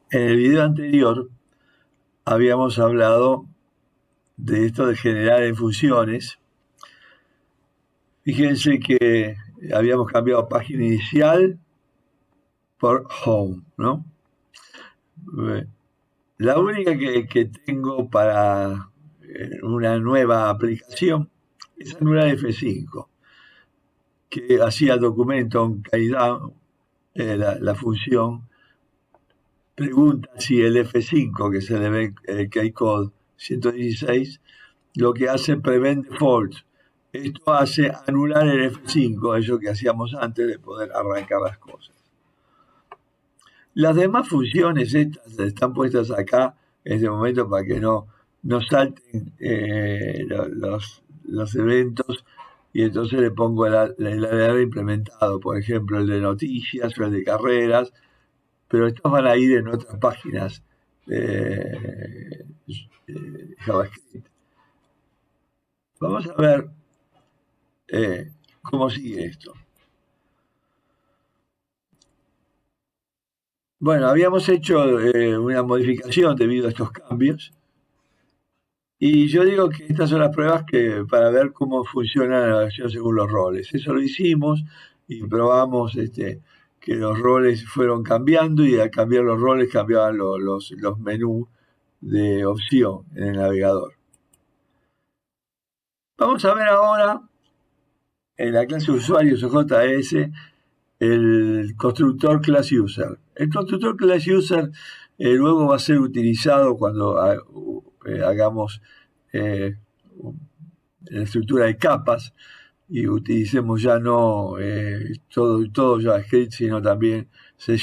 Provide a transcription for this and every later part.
En el video anterior habíamos hablado de esto de generar en funciones. Fíjense que habíamos cambiado página inicial por home, ¿no? La única que tengo para una nueva aplicación es anular F5, que hacía documento en calidad, la función pregunta si el F5, que se le ve el K-Code 116, lo que hace prevent default. Esto hace anular el F5, eso que hacíamos antes de poder arrancar las cosas. Las demás funciones estas están puestas acá en este momento para que no salten los eventos, y entonces le pongo el ADR implementado, por ejemplo el de noticias o el de carreras, pero estos van a ir en otras páginas de JavaScript. Vamos a ver cómo sigue esto. Bueno, habíamos hecho una modificación debido a estos cambios, y yo digo que estas son las pruebas para ver cómo funciona la versión según los roles. Eso lo hicimos y probamos que los roles fueron cambiando, y al cambiar los roles cambiaban los menús de opción en el navegador. Vamos a ver ahora en la clase usuarios o JS el constructor class user. El constructor class user luego va a ser utilizado cuando hagamos la estructura de capas y utilicemos ya no todo JavaScript, sino también C#.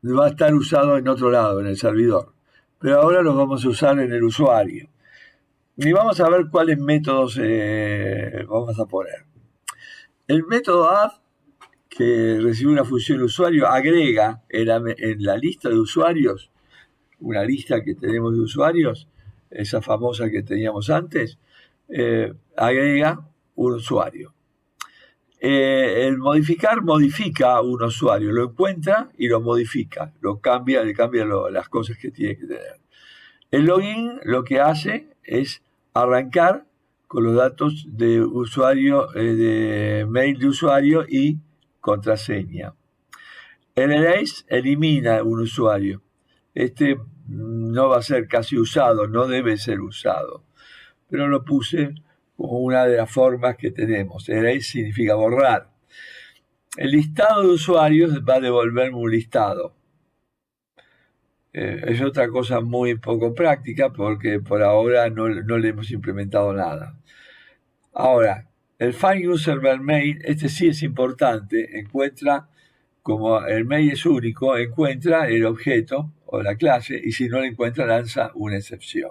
Va a estar usado en otro lado, en el servidor, pero ahora los vamos a usar en el usuario. Y vamos a ver cuáles métodos vamos a poner. El método add, que recibe una función de usuario, agrega en la lista de usuarios, una lista que tenemos de usuarios, esa famosa que teníamos antes, agrega un usuario. El modificar modifica un usuario, lo encuentra y lo modifica, le cambia las cosas que tiene que tener. El login lo que hace es arrancar con los datos de usuario, de mail de usuario y contraseña. El erase elimina un usuario. No va a ser casi usado, no debe ser usado, pero lo puse como una de las formas que tenemos. Erase significa borrar. El listado de usuarios va a devolverme un listado. Es otra cosa muy poco práctica porque por ahora no le hemos implementado nada. Ahora, el find user by mail, sí es importante. Encuentra, como el mail es único, encuentra el objeto o la clase, y si no lo encuentra lanza una excepción.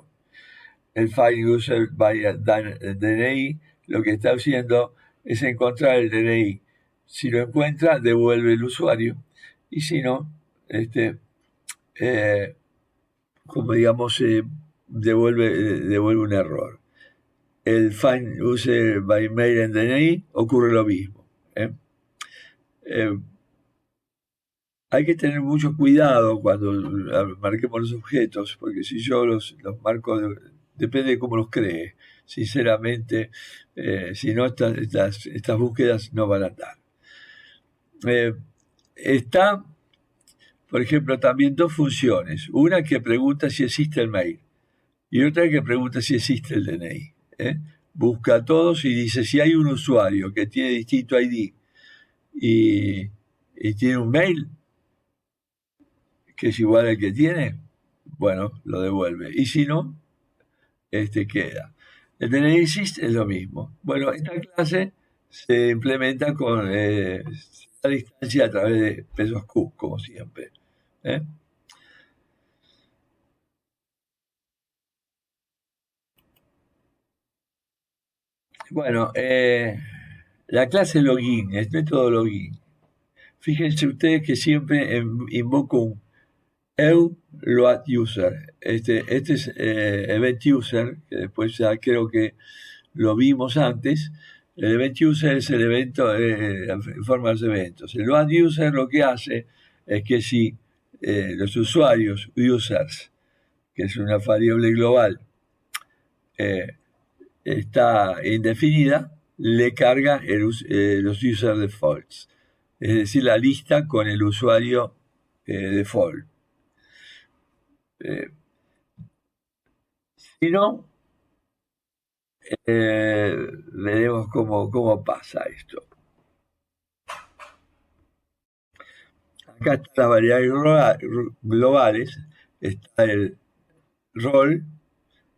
El find user by DNI lo que está haciendo es encontrar el DNI. Si lo encuentra, devuelve el usuario, y si no, como digamos, devuelve un error. El find user by mail en DNI ocurre lo mismo. Hay que tener mucho cuidado cuando marquemos los objetos, porque si yo los marco, depende de cómo los cree. Sinceramente, si no, estas búsquedas no van a andar. Está, por ejemplo, también dos funciones. Una que pregunta si existe el mail y otra que pregunta si existe el DNI. Busca a todos y dice si hay un usuario que tiene distinto ID y tiene un mail que es igual al que tiene, bueno, lo devuelve. Y si no, queda. El DNI existe es lo mismo. Bueno, esta clase se implementa con la distancia a través de pesos Q, como siempre. Bueno, la clase login, el método login. Fíjense ustedes que siempre invoco un load user. Este es event user, que después ya creo que lo vimos antes. El event user es el evento en forma de los eventos. El load user lo que hace es que si los usuarios, users, que es una variable global, está indefinida, le carga los user defaults, es decir, la lista con el usuario default. Si no, veremos cómo pasa esto. Acá están las variables globales, está el rol,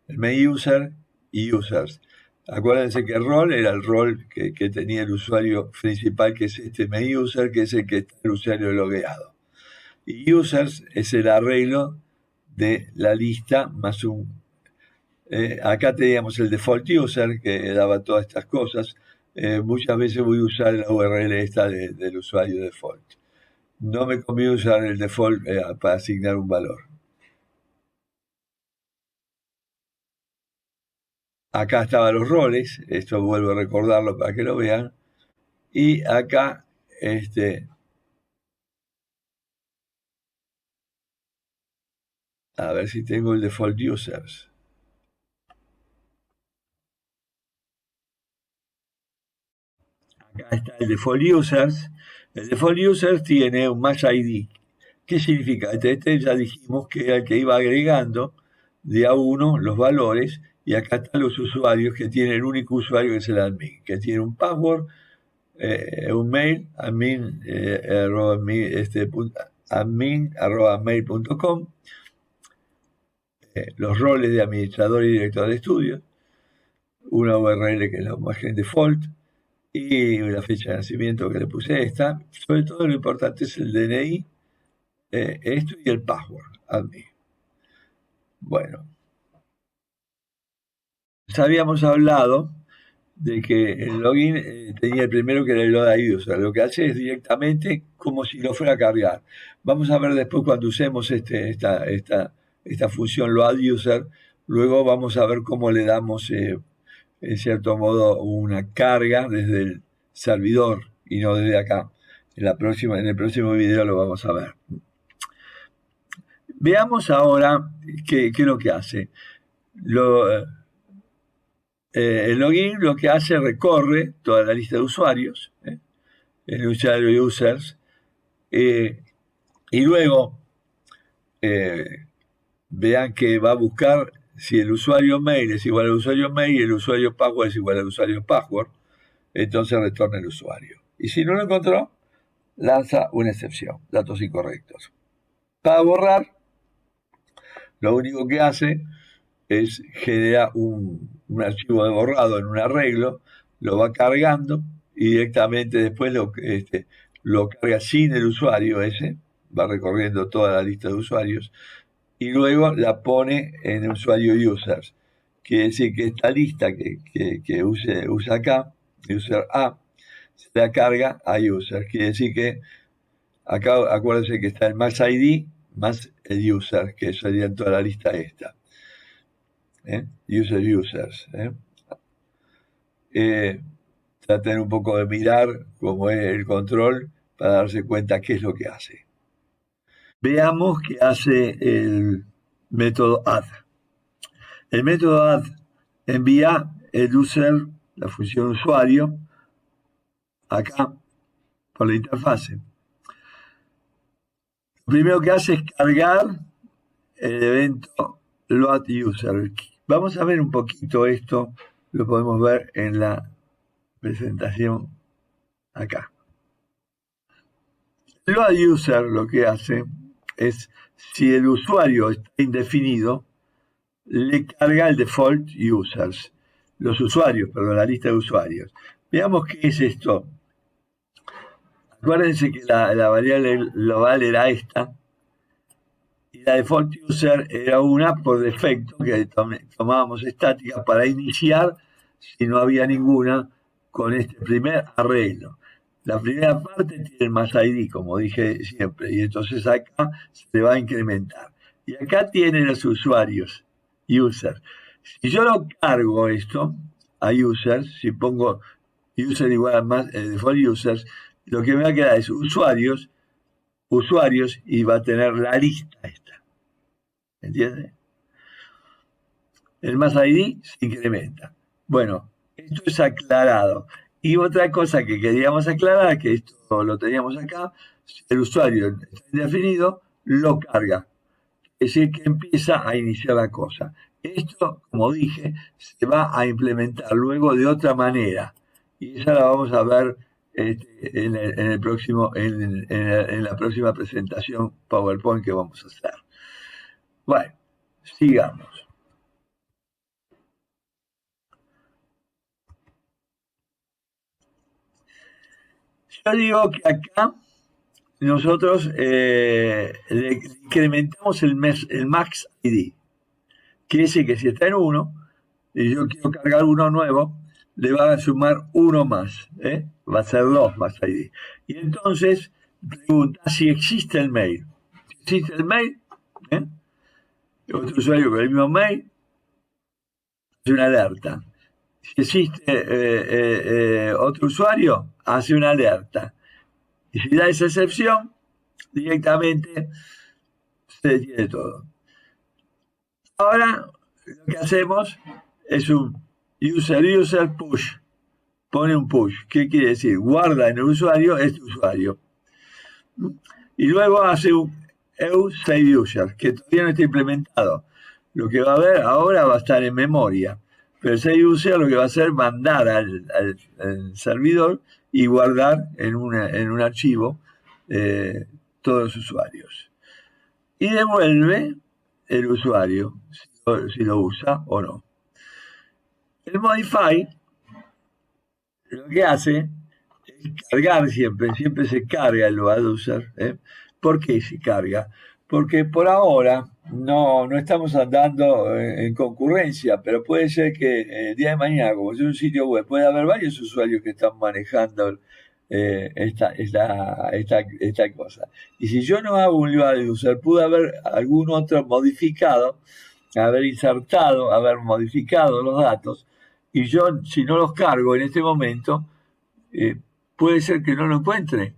el main user y users. Acuérdense que rol era el rol que tenía el usuario principal, que es este main user, que es el que está el usuario logueado. Y users es el arreglo de la lista más un... acá teníamos el default user que daba todas estas cosas. Muchas veces voy a usar la URL esta del usuario default. No me conviene usar el default para asignar un valor. Acá estaban los roles, esto vuelvo a recordarlo para que lo vean. Y acá, a ver si tengo el default users. Acá está el default users. El default users tiene un match ID. ¿Qué significa? Este ya dijimos que era el que iba agregando de a uno los valores, y acá están los usuarios que tienen el único usuario que es el admin, que tiene un password, un mail, admin@mail.com, los roles de administrador y director de estudio, una URL que es la imagen default y la fecha de nacimiento que le puse esta. Sobre todo lo importante es el DNI, esto y el password, admin. Bueno, ya habíamos hablado de que el login tenía el primero que era el load user. Lo que hace es directamente como si lo fuera a cargar. Vamos a ver después cuando usemos esta función load user. Luego vamos a ver cómo le damos, en cierto modo, una carga desde el servidor y no desde acá. En el próximo video lo vamos a ver. Veamos ahora qué es lo que hace. El login lo que hace, recorre toda la lista de usuarios, el usuario users, y luego vean que va a buscar si el usuario mail es igual al usuario mail y el usuario password es igual al usuario password, entonces retorna el usuario. Y si no lo encontró, lanza una excepción, datos incorrectos. Para borrar, lo único que hace es generar un archivo de borrado en un arreglo, lo va cargando y directamente después lo carga sin el usuario ese, va recorriendo toda la lista de usuarios y luego la pone en el usuario users. Quiere decir que esta lista que usa acá, user A, se la carga a users. Quiere decir que acá acuérdense que está el más ID más el user, que sería toda la lista esta. Users. Traten un poco de mirar cómo es el control para darse cuenta qué es lo que hace. Veamos qué hace el método add. El método add envía el user, la función usuario, acá por la interfase. Lo primero que hace es cargar el evento load user. Vamos a ver un poquito esto, lo podemos ver en la presentación acá. El load user lo que hace es, si el usuario está indefinido, le carga el default users, los usuarios, perdón, la lista de usuarios. Veamos qué es esto. Acuérdense que la variable global era esta, y la default user era una por defecto que tomábamos estática para iniciar si no había ninguna con este primer arreglo. La primera parte tiene el más ID, como dije siempre, y entonces acá se va a incrementar. Y acá tienen los usuarios, users. Si yo lo cargo esto a users, si pongo user igual a más default users, lo que me va a quedar es usuarios, usuarios y va a tener la lista esta. ¿Entiendes? El más ID se incrementa. Bueno, esto es aclarado. Y otra cosa que queríamos aclarar, que esto lo teníamos acá, el usuario está indefinido, lo carga. Es decir, que empieza a iniciar la cosa. Esto, como dije, se va a implementar luego de otra manera. Y esa la vamos a ver en la próxima presentación PowerPoint que vamos a hacer. Bueno, sigamos. Yo digo que acá nosotros le incrementamos el max ID, que dice que si está en 1 y yo quiero cargar uno nuevo, le va a sumar uno más, va a ser 2 más ID. Y entonces pregunta si existe el mail. Si existe el mail, otro usuario con el mismo mail, hace una alerta. Si existe otro usuario, hace una alerta. Y si da esa excepción, directamente se detiene todo. Ahora lo que hacemos es un user push. Pone un push. ¿Qué quiere decir? Guarda en el usuario este usuario. Y luego hace un save user, que todavía no está implementado. Lo que va a haber ahora va a estar en memoria. Pero el save user lo que va a hacer es mandar al servidor y guardar en un archivo todos los usuarios. Y devuelve el usuario, si lo usa o no. El modify lo que hace es cargar siempre se carga el load user. ¿Por qué se carga? Porque por ahora no estamos andando en concurrencia, pero puede ser que el día de mañana, como es un sitio web, puede haber varios usuarios que están manejando esta cosa. Y si yo no hago un load user, puede haber algún otro modificado, haber insertado, haber modificado los datos, y yo, si no los cargo en este momento, puede ser que no lo encuentre,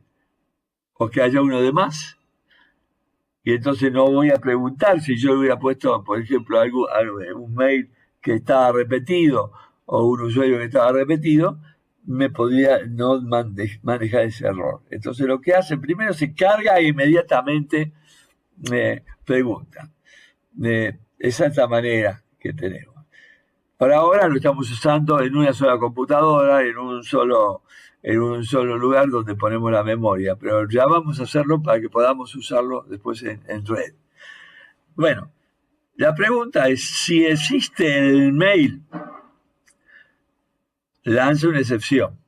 o que haya uno de más. Y entonces no voy a preguntar si yo hubiera puesto, por ejemplo, un mail que estaba repetido o un usuario que estaba repetido, me podría no manejar ese error. Entonces lo que hace, primero se carga e inmediatamente pregunta. Esa es esta manera que tenemos. Para ahora lo estamos usando en una sola computadora, en un solo lugar donde ponemos la memoria, pero ya vamos a hacerlo para que podamos usarlo después en red. Bueno, la pregunta es, si existe el mail, lanza una excepción.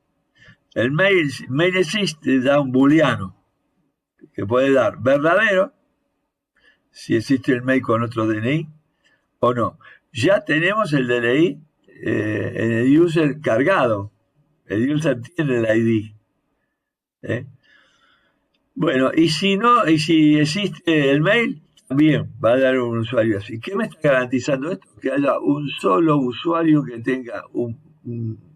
El mail existe, da un booleano, que puede dar verdadero, si existe el mail con otro DNI, o no. Ya tenemos el DNI en el user cargado. El user tiene el ID. Bueno, y si existe el mail, también va a dar un usuario así. ¿Qué me está garantizando esto? Que haya un solo usuario que tenga un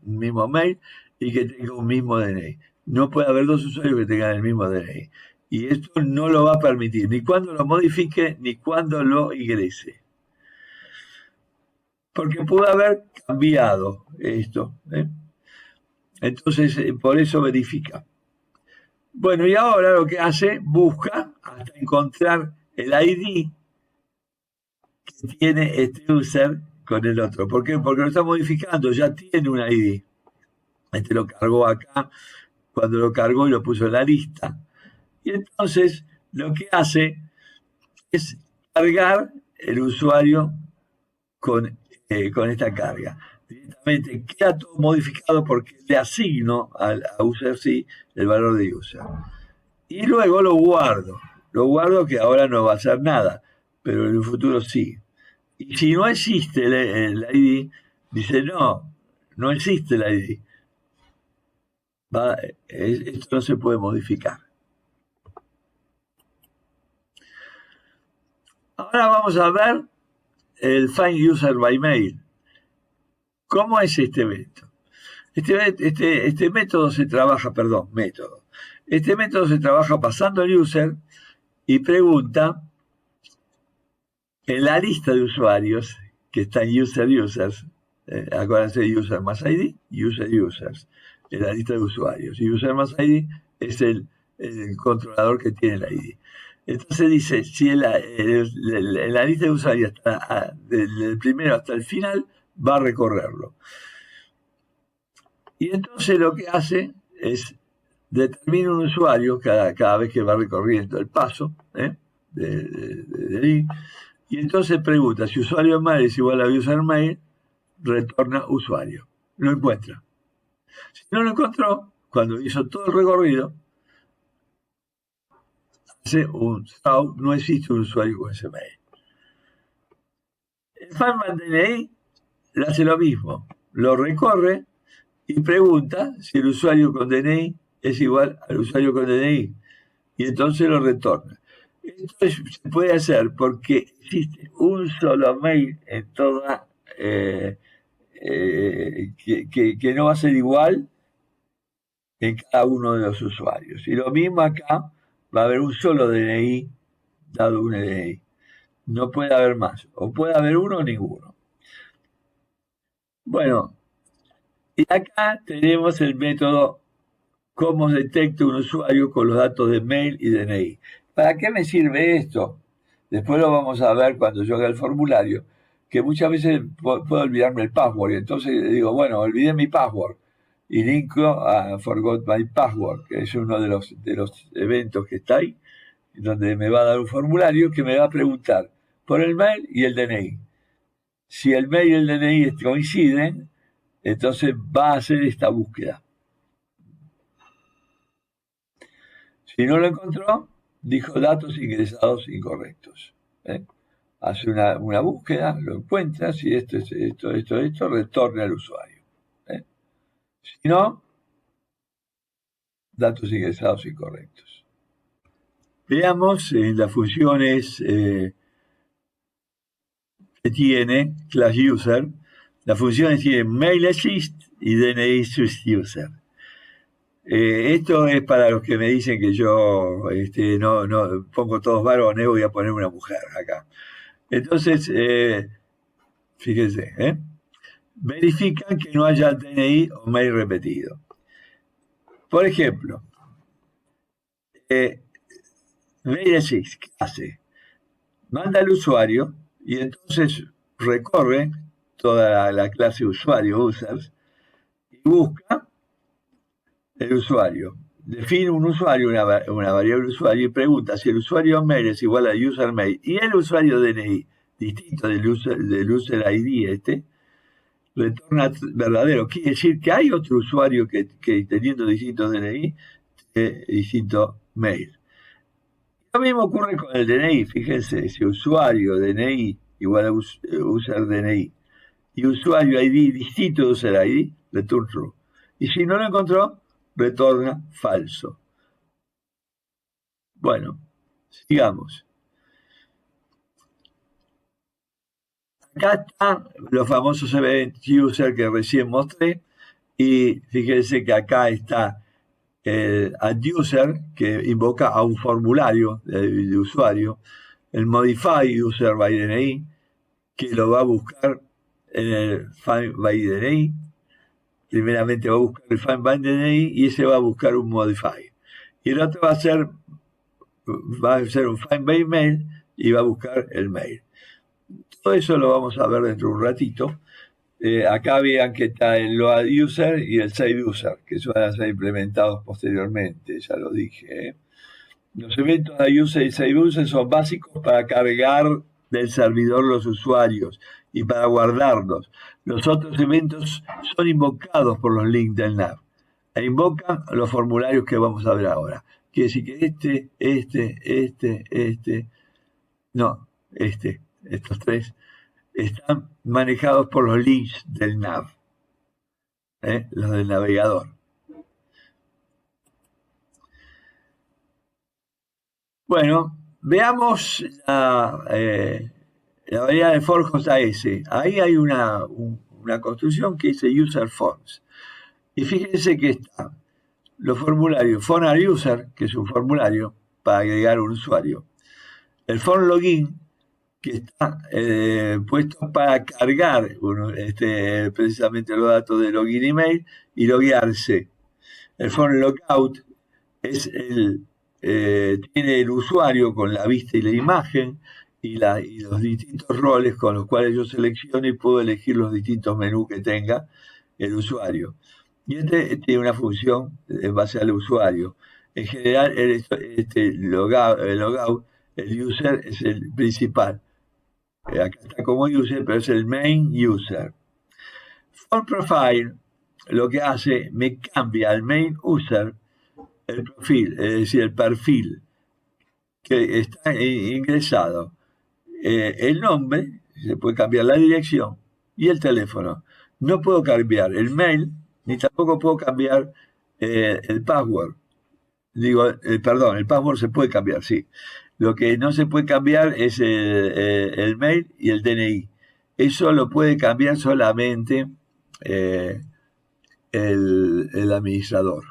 mismo mail y que tenga un mismo DNI. No puede haber dos usuarios que tengan el mismo DNI. Y esto no lo va a permitir, ni cuando lo modifique, ni cuando lo ingrese. Porque pudo haber cambiado esto. Entonces, por eso verifica. Bueno, y ahora lo que hace, busca hasta encontrar el ID que tiene este user con el otro. ¿Por qué? Porque lo está modificando, ya tiene un ID. Este lo cargó acá, cuando lo cargó y lo puso en la lista. Y entonces lo que hace es cargar el usuario con esta carga. Directamente queda todo modificado porque le asigno a user sí el valor de user. Y luego lo guardo que ahora no va a hacer nada, pero en el futuro sí. Y si no existe el ID, dice no existe el ID. Esto no se puede modificar. Ahora vamos a ver el Find User by Mail. ¿Cómo es este método? Este método se trabaja, Este método se trabaja pasando al user y pregunta en la lista de usuarios que está en users, acuérdense de user más ID, users, en la lista de usuarios. Y user más ID es el controlador que tiene el ID. Entonces dice, si en la lista de usuarios está del primero hasta el final, va a recorrerlo. Y entonces lo que hace es determina un usuario cada vez que va recorriendo el paso de ahí, y entonces pregunta si usuario mail es igual a user mail, retorna usuario. Lo encuentra. Si no lo encontró, cuando hizo todo el recorrido, hace un stop, no existe un usuario con ese mail. El Find DNI le hace lo mismo, lo recorre y pregunta si el usuario con DNI es igual al usuario con DNI, y entonces lo retorna. Esto se puede hacer porque existe un solo mail en toda, que no va a ser igual en cada uno de los usuarios. Y lo mismo acá, va a haber un solo DNI dado un DNI. No puede haber más. O puede haber uno o ninguno. Bueno, y acá tenemos el método cómo detecto un usuario con los datos de mail y DNI. ¿Para qué me sirve esto? Después lo vamos a ver cuando yo haga el formulario, que muchas veces puedo olvidarme el password, y entonces le digo, bueno, olvidé mi password, y linko a Forgot My Password, que es uno de los eventos que está ahí, donde me va a dar un formulario que me va a preguntar por el mail y el DNI. Si el mail y el DNI coinciden, entonces va a hacer esta búsqueda. Si no lo encontró, dijo datos ingresados incorrectos. Hace una búsqueda, lo encuentra, si esto es esto, retorna al usuario. Si no, datos ingresados incorrectos. Veamos las funciones que tiene class user. Las funciones tienen mail assist y DNI sys user. Esto es para los que me dicen que yo no pongo todos varones, voy a poner una mujer acá. Entonces, fíjense, verifican que no haya DNI o mail repetido. Por ejemplo, mail assist, ¿qué hace? Manda al usuario y entonces recorre toda la clase usuario, users, y busca el usuario. Define un usuario, una variable usuario, y pregunta si el usuario mail es igual a user mail y el usuario DNI distinto del user ID retorna verdadero. Quiere decir que hay otro usuario que teniendo distinto DNI, distinto mail. Lo mismo ocurre con el DNI. Fíjense, si usuario DNI igual a user DNI y usuario ID distinto de user ID, return true. Y si no lo encontró, retorna falso. Bueno, sigamos. Acá están los famosos event user que recién mostré, y fíjense que acá está el adducer, que invoca a un formulario de usuario, el modify user by DNI, que lo va a buscar en el find by DNI. Primeramente va a buscar el find by DNI y ese va a buscar un modify. Y el otro va a ser un find by mail y va a buscar el mail. Todo eso lo vamos a ver dentro de un ratito. Acá vean que está el load user y el save user, que van a ser implementados posteriormente, ya lo dije. Los eventos de user y save user son básicos para cargar del servidor los usuarios y para guardarlos. Los otros eventos son invocados por los links del nav e invocan los formularios que vamos a ver ahora. Quiere decir que estos tres están manejados por los links del nav, los del navegador. Bueno, veamos la variable forms AS. Ahí hay una construcción que dice user forms. Y fíjense que está los formularios form a user, que es un formulario para agregar un usuario. El form login, que está puesto para cargar precisamente los datos de login email y loguearse. El form logout es tiene el usuario con la vista y la imagen y los distintos roles con los cuales yo selecciono y puedo elegir los distintos menús que tenga el usuario. Y tiene una función en base al usuario. En general, logout, el user es el principal. Acá está como user, pero es el main user. Form profile lo que hace, me cambia al main user el profil, es decir, el perfil que está ingresado. El nombre, se puede cambiar la dirección y el teléfono. No puedo cambiar el mail, ni tampoco puedo cambiar el password. Perdón, el password se puede cambiar, sí. Lo que no se puede cambiar es el mail y el DNI. Eso lo puede cambiar solamente el administrador.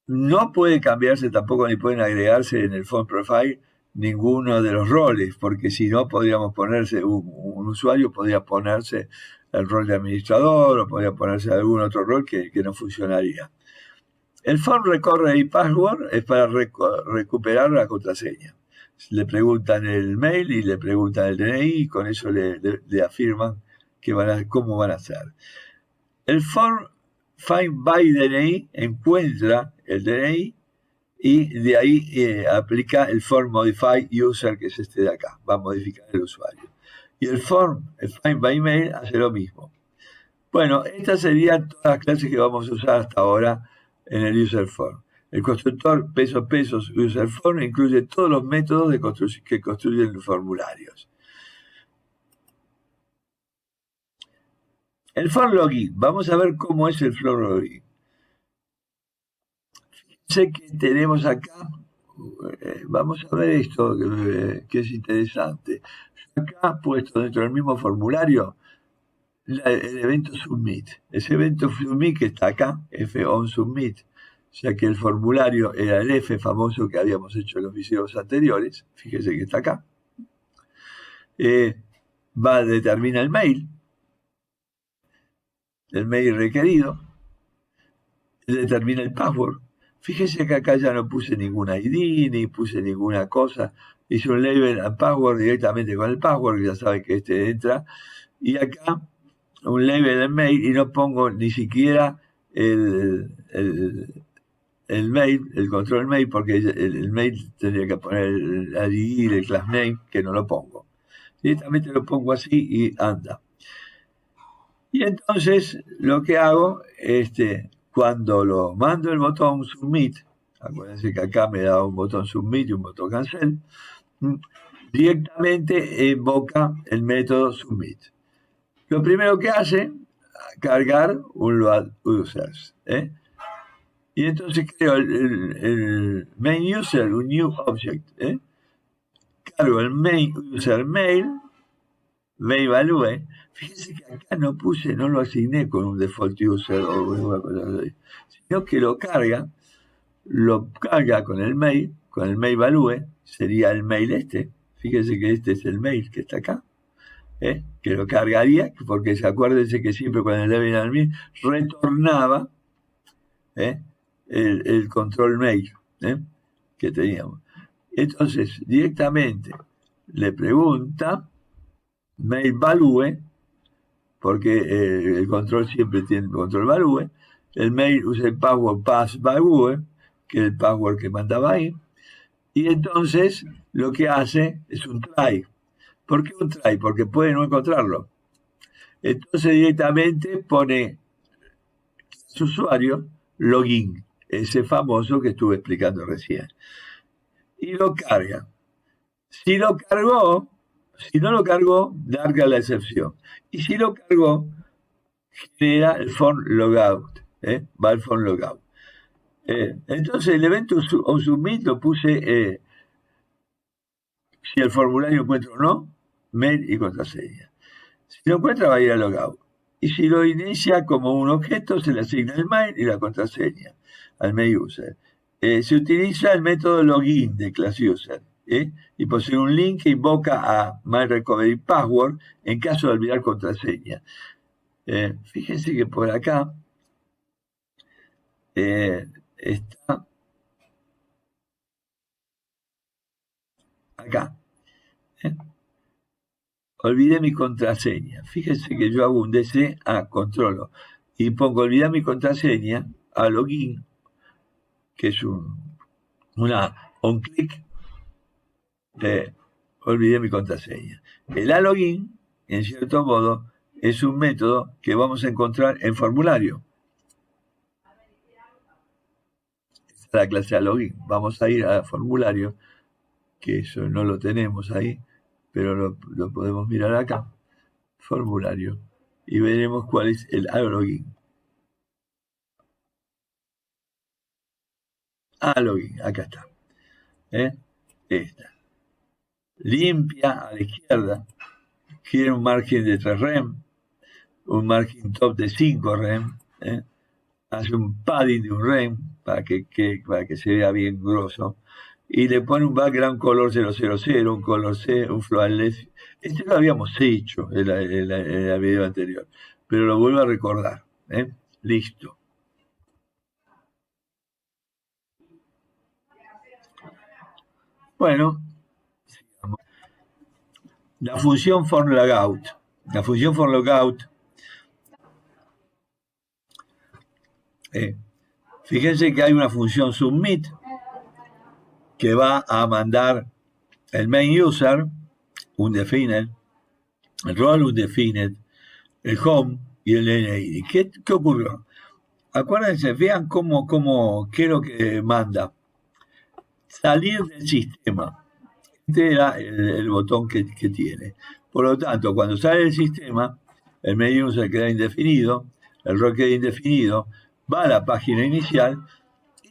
No puede cambiarse tampoco ni pueden agregarse en el form profile ninguno de los roles, porque si no podríamos ponerse, un usuario podría ponerse el rol de administrador o podría ponerse algún otro rol que no funcionaría. El form recovery password es para recuperar la contraseña. Le preguntan el mail y le preguntan el DNI y con eso le afirman cómo van a hacer. El form find by DNI encuentra el DNI y de ahí aplica el form modify user, que es este de acá, va a modificar el usuario. Y el form find by email hace lo mismo. Bueno, estas serían todas las clases que vamos a usar hasta ahora en el user form. El constructor pesos user form incluye todos los métodos que construyen los formularios. El form login, vamos a ver cómo es el form login. Sé que tenemos acá, vamos a ver esto que es interesante. Acá puesto dentro del mismo formulario el evento submit. Ese evento submit que está acá, F on submit, ya que el formulario era el F famoso que habíamos hecho en los videos anteriores, fíjese que está acá, determina el mail requerido, determina el password. Fíjese que acá ya no puse ninguna ID, ni puse ninguna cosa, hice un label a password directamente con el password, que ya saben que este entra, y acá un label en mail y no pongo ni siquiera el mail, el control mail, porque el mail tendría que poner el ID, el class name, que no lo pongo. Directamente lo pongo así y anda. Y entonces lo que hago, cuando lo mando el botón submit, acuérdense que acá me da un botón submit y un botón cancel, directamente invoca el método submit. Lo primero que hace, cargar un load users. Y entonces creo el main user, un new object. Cargo el main user mail value. Fíjense que acá no lo asigné con un default user o una cosa así, sino que lo carga con el mail value, sería el mail Fíjense que este es el mail que está acá. Que lo cargaría, porque acuérdense que siempre cuando el Debian admin retornaba el control mail que teníamos. Entonces, directamente le pregunta mail value, porque el control siempre tiene control value, el mail usa el password pass value, que es el password que mandaba ahí, y entonces lo que hace es un try. ¿Por qué un try? Porque puede no encontrarlo. Entonces directamente pone su usuario login, ese famoso que estuve explicando recién. Y lo carga. Si no lo cargó, larga la excepción. Y si lo cargó, genera el form logout. Va el form logout. Entonces el evento on submit lo puse si el formulario encuentra o no, mail y contraseña. Si no encuentra, va a ir a logout. y si lo inicia como un objeto, se le asigna el mail y la contraseña al mail user. Se utiliza el método login de ClassUser y posee un link que invoca a MyRecoveryPassword en caso de olvidar contraseña. Fíjense que por acá está acá. Olvidé mi contraseña. Fíjense que yo hago un DC, controlo, y pongo olvidar mi contraseña a login, que es un clic de olvidé mi contraseña. El login, en cierto modo, es un método que vamos a encontrar en formulario. Esta es la clase login. Vamos a ir a formulario, que eso no lo tenemos ahí, pero lo podemos mirar acá. Formulario. Y veremos cuál es el login. Login, acá está. Esta. Limpia a la izquierda. Quiere un margen de 3 rem, un margen top de 5 rem. Hace un padding de un rem para que se vea bien grosso. Y le pone un background color 000, un color C, un floodless. Este lo habíamos hecho en el video anterior, pero lo vuelvo a recordar. Listo. Bueno, sigamos. La función forLogout. La función forLogout. Fíjense que hay una función submit que va a mandar el main user, undefined, el role undefined, el home y el NID. ¿Qué ocurrió? Acuérdense, vean qué es lo que manda. Salir del sistema. Este era el botón que tiene. Por lo tanto, cuando sale del sistema, el main user queda indefinido, el role queda indefinido, va a la página inicial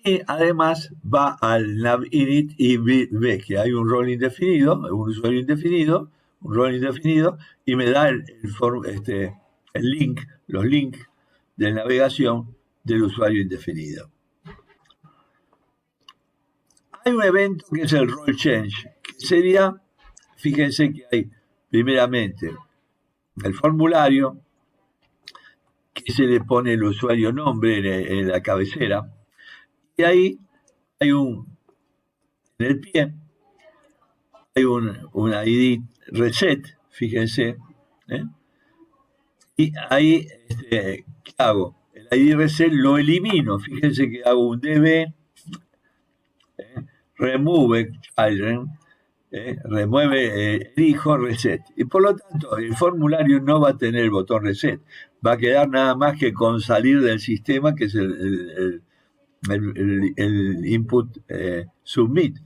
y además va al nav-init y ve que hay un rol indefinido, un usuario indefinido, un rol indefinido, y me da el link, los links de navegación del usuario indefinido. Hay un evento que es el role change, que sería, fíjense que hay primeramente el formulario, que se le pone el usuario nombre en la cabecera, y ahí hay en el pie, hay un ID reset, fíjense, y ahí, ¿qué hago? El ID reset lo elimino, fíjense que hago un db, remove children, remueve elijo reset, y por lo tanto el formulario no va a tener el botón reset, va a quedar nada más que con salir del sistema, que es el input submit.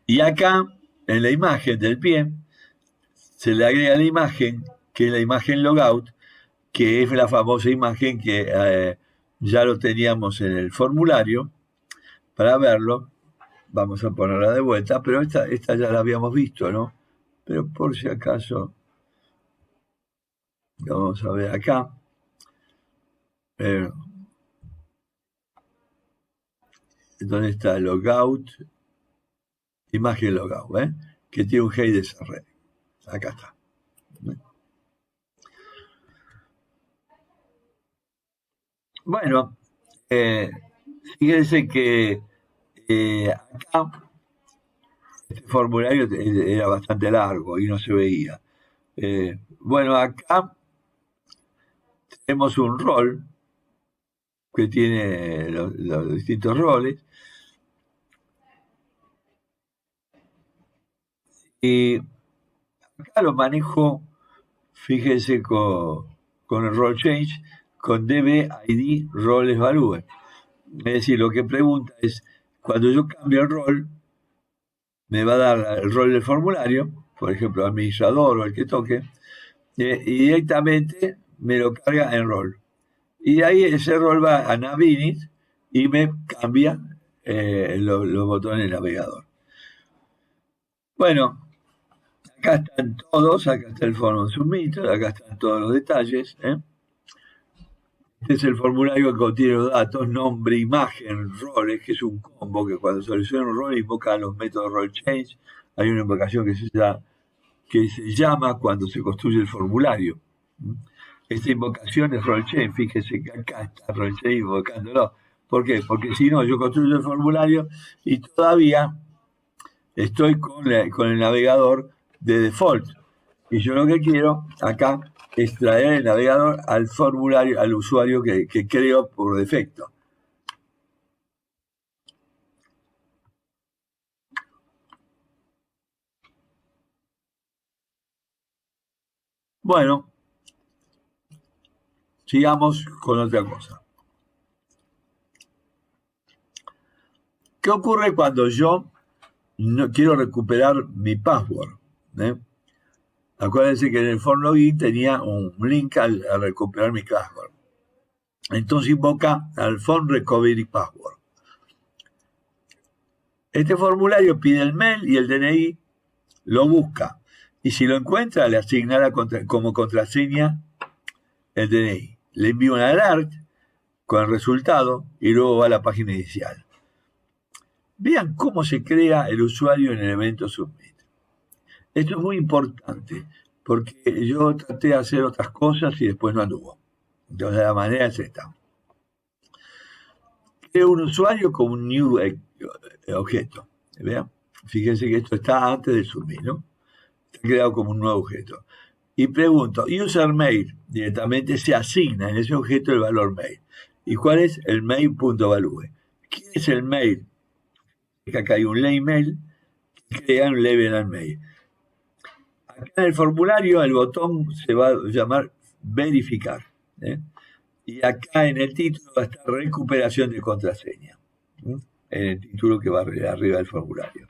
Y acá, en la imagen del pie, se le agrega la imagen, que es la imagen logout, que es la famosa imagen que ya lo teníamos en el formulario. Para verlo, vamos a ponerla de vuelta, pero esta ya la habíamos visto, ¿no? Pero por si acaso, lo vamos a ver acá. ¿Dónde está? Logout, imagen logout, que tiene un HDSR. Acá está. Bueno, fíjense que acá este formulario era bastante largo y no se veía. Bueno, acá tenemos un rol que tiene los distintos roles y acá lo manejo, fíjense, con el role change, con db id roles value. Es decir, lo que pregunta es, cuando yo cambio el rol, me va a dar el rol del formulario, por ejemplo, administrador o el que toque, y directamente me lo carga en rol. Y de ahí ese rol va a Navinit y me cambia los botones del navegador. Bueno, Acá están todos, acá está el form submit, acá están todos los detalles. Este es el formulario que contiene los datos, nombre, imagen, roles, que es un combo que cuando selecciona un rol invoca los métodos role change. Hay una invocación que se llama cuando se construye el formulario. Esta invocación es role change, fíjese que acá está role change invocándolo. ¿Por qué? Porque si no, yo construyo el formulario y todavía estoy con el navegador de default. Y yo lo que quiero acá es traer el navegador al formulario, al usuario que creo por defecto. Bueno, sigamos con otra cosa. ¿Qué ocurre cuando yo no quiero recuperar mi password? Acuérdense que en el form login tenía un link a recuperar mi password. Entonces invoca al form recovery password. Este formulario pide el mail y el DNI lo busca. Y si lo encuentra, le asignará como contraseña el DNI. Le envía un alert con el resultado y luego va a la página inicial. Vean cómo se crea el usuario en el evento submit. Esto es muy importante porque yo traté de hacer otras cosas y después no anduvo. Entonces la manera es esta. Creo un usuario con un new objeto. ¿Vean? Fíjense que esto está antes del submit, ¿no? Está creado como un nuevo objeto. Y pregunto, user mail, directamente se asigna en ese objeto el valor mail. ¿Y cuál es el mail.value? ¿Quién es el mail? Acá hay un laymail que crea un label and mail. Acá en el formulario el botón se va a llamar verificar. Y acá en el título va a estar recuperación de contraseña. En el título que va arriba del formulario.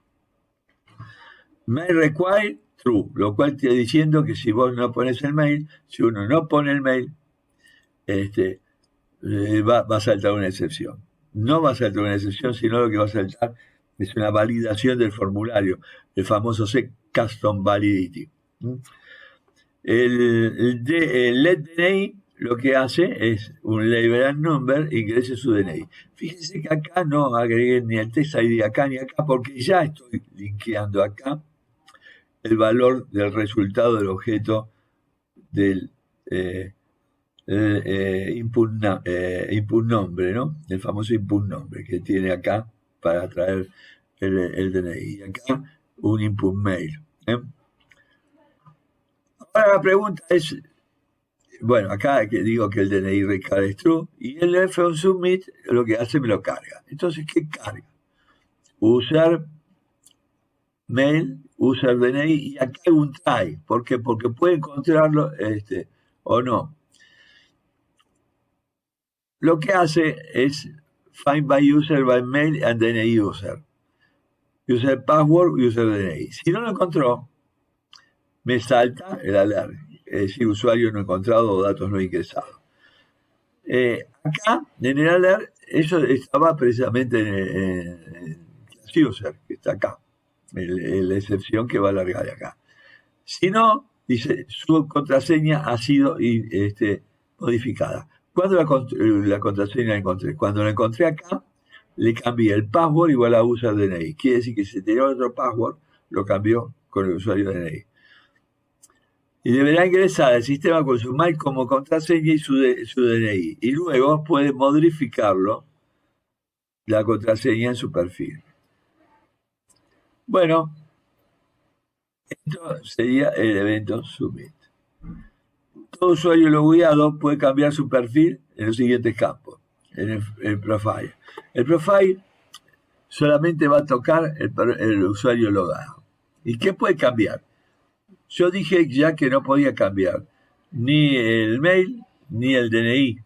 Mail require true, lo cual te está diciendo que si vos no pones el mail, si uno no pone el mail, va a saltar una excepción. No va a saltar una excepción, sino lo que va a saltar es una validación del formulario, el famoso Custom Validity. El let DNI lo que hace es un label and number, ingrese su DNI. Fíjense que acá no agregué ni el test ID acá ni acá, porque ya estoy linkeando acá el valor del resultado del objeto del input nombre, ¿no? El famoso input nombre que tiene acá para traer el DNI. Y acá un input mail. Ahora la pregunta es, bueno, acá que digo que el DNI recarga es true y el F1 submit lo que hace me lo carga. Entonces, ¿qué carga? Usar mail, user DNI y acá hay un try. ¿Por qué? Porque puede encontrarlo o no. Lo que hace es find by user by mail and DNI user. User password, user DNI. Si no lo encontró, me salta el alert. Es decir, usuario no encontrado o datos no ingresados. Acá, en el alert, eso estaba precisamente en user, que está acá. La excepción que va a largar de acá. Si no, dice, su contraseña ha sido modificada. ¿Cuándo la contraseña la encontré? Cuando la encontré acá, le cambié el password igual a user DNI. Quiere decir que si tenía otro password, lo cambió con el usuario DNI. Y deberá ingresar al sistema con su mail como contraseña y su DNI. Y luego puede modificarlo, la contraseña en su perfil. Bueno, esto sería el evento submit. Todo usuario logueado puede cambiar su perfil en los siguientes campos. En el profile. El profile solamente va a tocar el usuario logado. ¿Y qué puede cambiar? Yo dije ya que no podía cambiar ni el mail ni el DNI.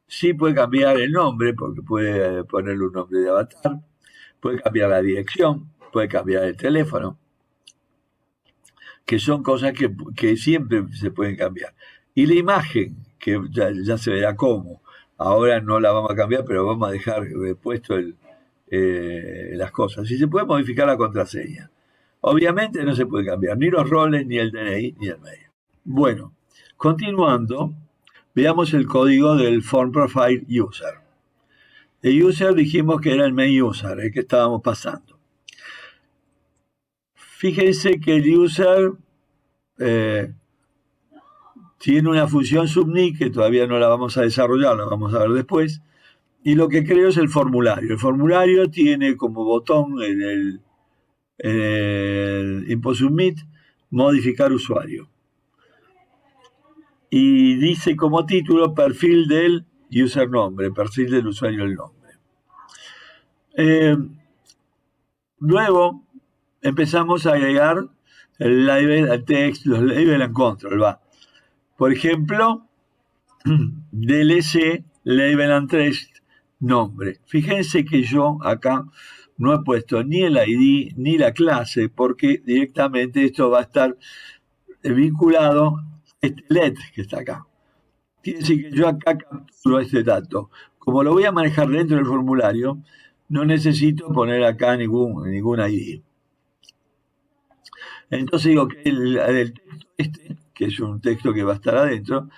Sí puede cambiar el nombre, porque puede ponerle un nombre de avatar, puede cambiar la dirección, puede cambiar el teléfono, que son cosas que siempre se pueden cambiar. Y la imagen, que ya se verá cómo. Ahora no la vamos a cambiar, pero vamos a dejar puesto las cosas. Y se puede modificar la contraseña. Obviamente no se puede cambiar ni los roles, ni el DNI, ni el mail. Bueno, continuando, veamos el código del Form Profile User. El user dijimos que era el main user, el que estábamos pasando. Fíjense que el user tiene una función submit que todavía no la vamos a desarrollar, la vamos a ver después. Y lo que creo es el formulario. El formulario tiene como botón en el Input Submit modificar usuario. Y dice como título perfil del user nombre, perfil del usuario el nombre. Luego empezamos a agregar el label al text, los label and control, va. Por ejemplo, DLC, label and text, nombre. Fíjense que yo acá no he puesto ni el ID ni la clase porque directamente esto va a estar vinculado a este LED que está acá. Quiere decir que yo acá capturo este dato. Como lo voy a manejar dentro del formulario, no necesito poner acá ningún ID. Entonces digo que el texto este, que es un texto que va a estar adentro,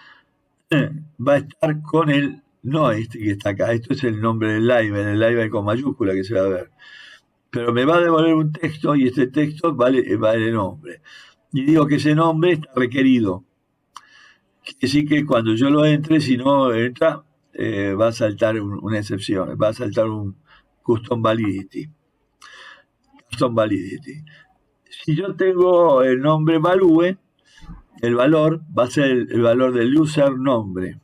va a estar con el, no este que está acá, esto es el nombre del label, el label con mayúscula que se va a ver. Pero me va a devolver un texto y este texto vale nombre. Y digo que ese nombre está requerido. Quiere decir que cuando yo lo entre, si no entra, va a saltar una excepción, va a saltar un custom validity. Custom validity. Si yo tengo el nombre value, el valor va a ser el valor del user nombre.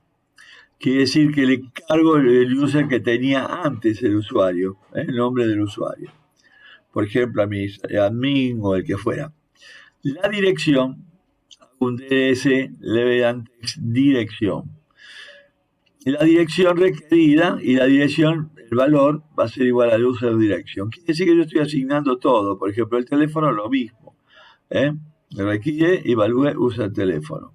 Quiere decir que le cargo el user que tenía antes el usuario, el nombre del usuario. Por ejemplo, a mi admin o el que fuera. La dirección, un DS, level and text dirección. La dirección requerida y la dirección, el valor, va a ser igual al user direction. Quiere decir que yo estoy asignando todo. Por ejemplo, el teléfono lo mismo. Requiere y value usa el teléfono.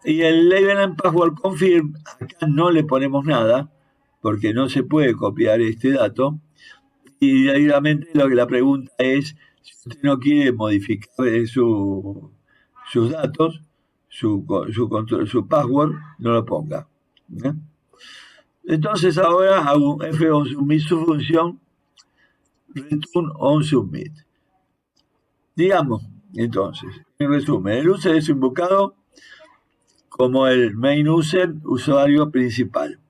Y el label and password confirm, acá no le ponemos nada, porque no se puede copiar este dato. Y directamente lo que la pregunta es, si usted no quiere modificar sus datos, su password, no lo ponga. Entonces ahora hago un F on submit su función, return on submit. Digamos, entonces, en resumen, el user es invocado como el main user, usuario principal.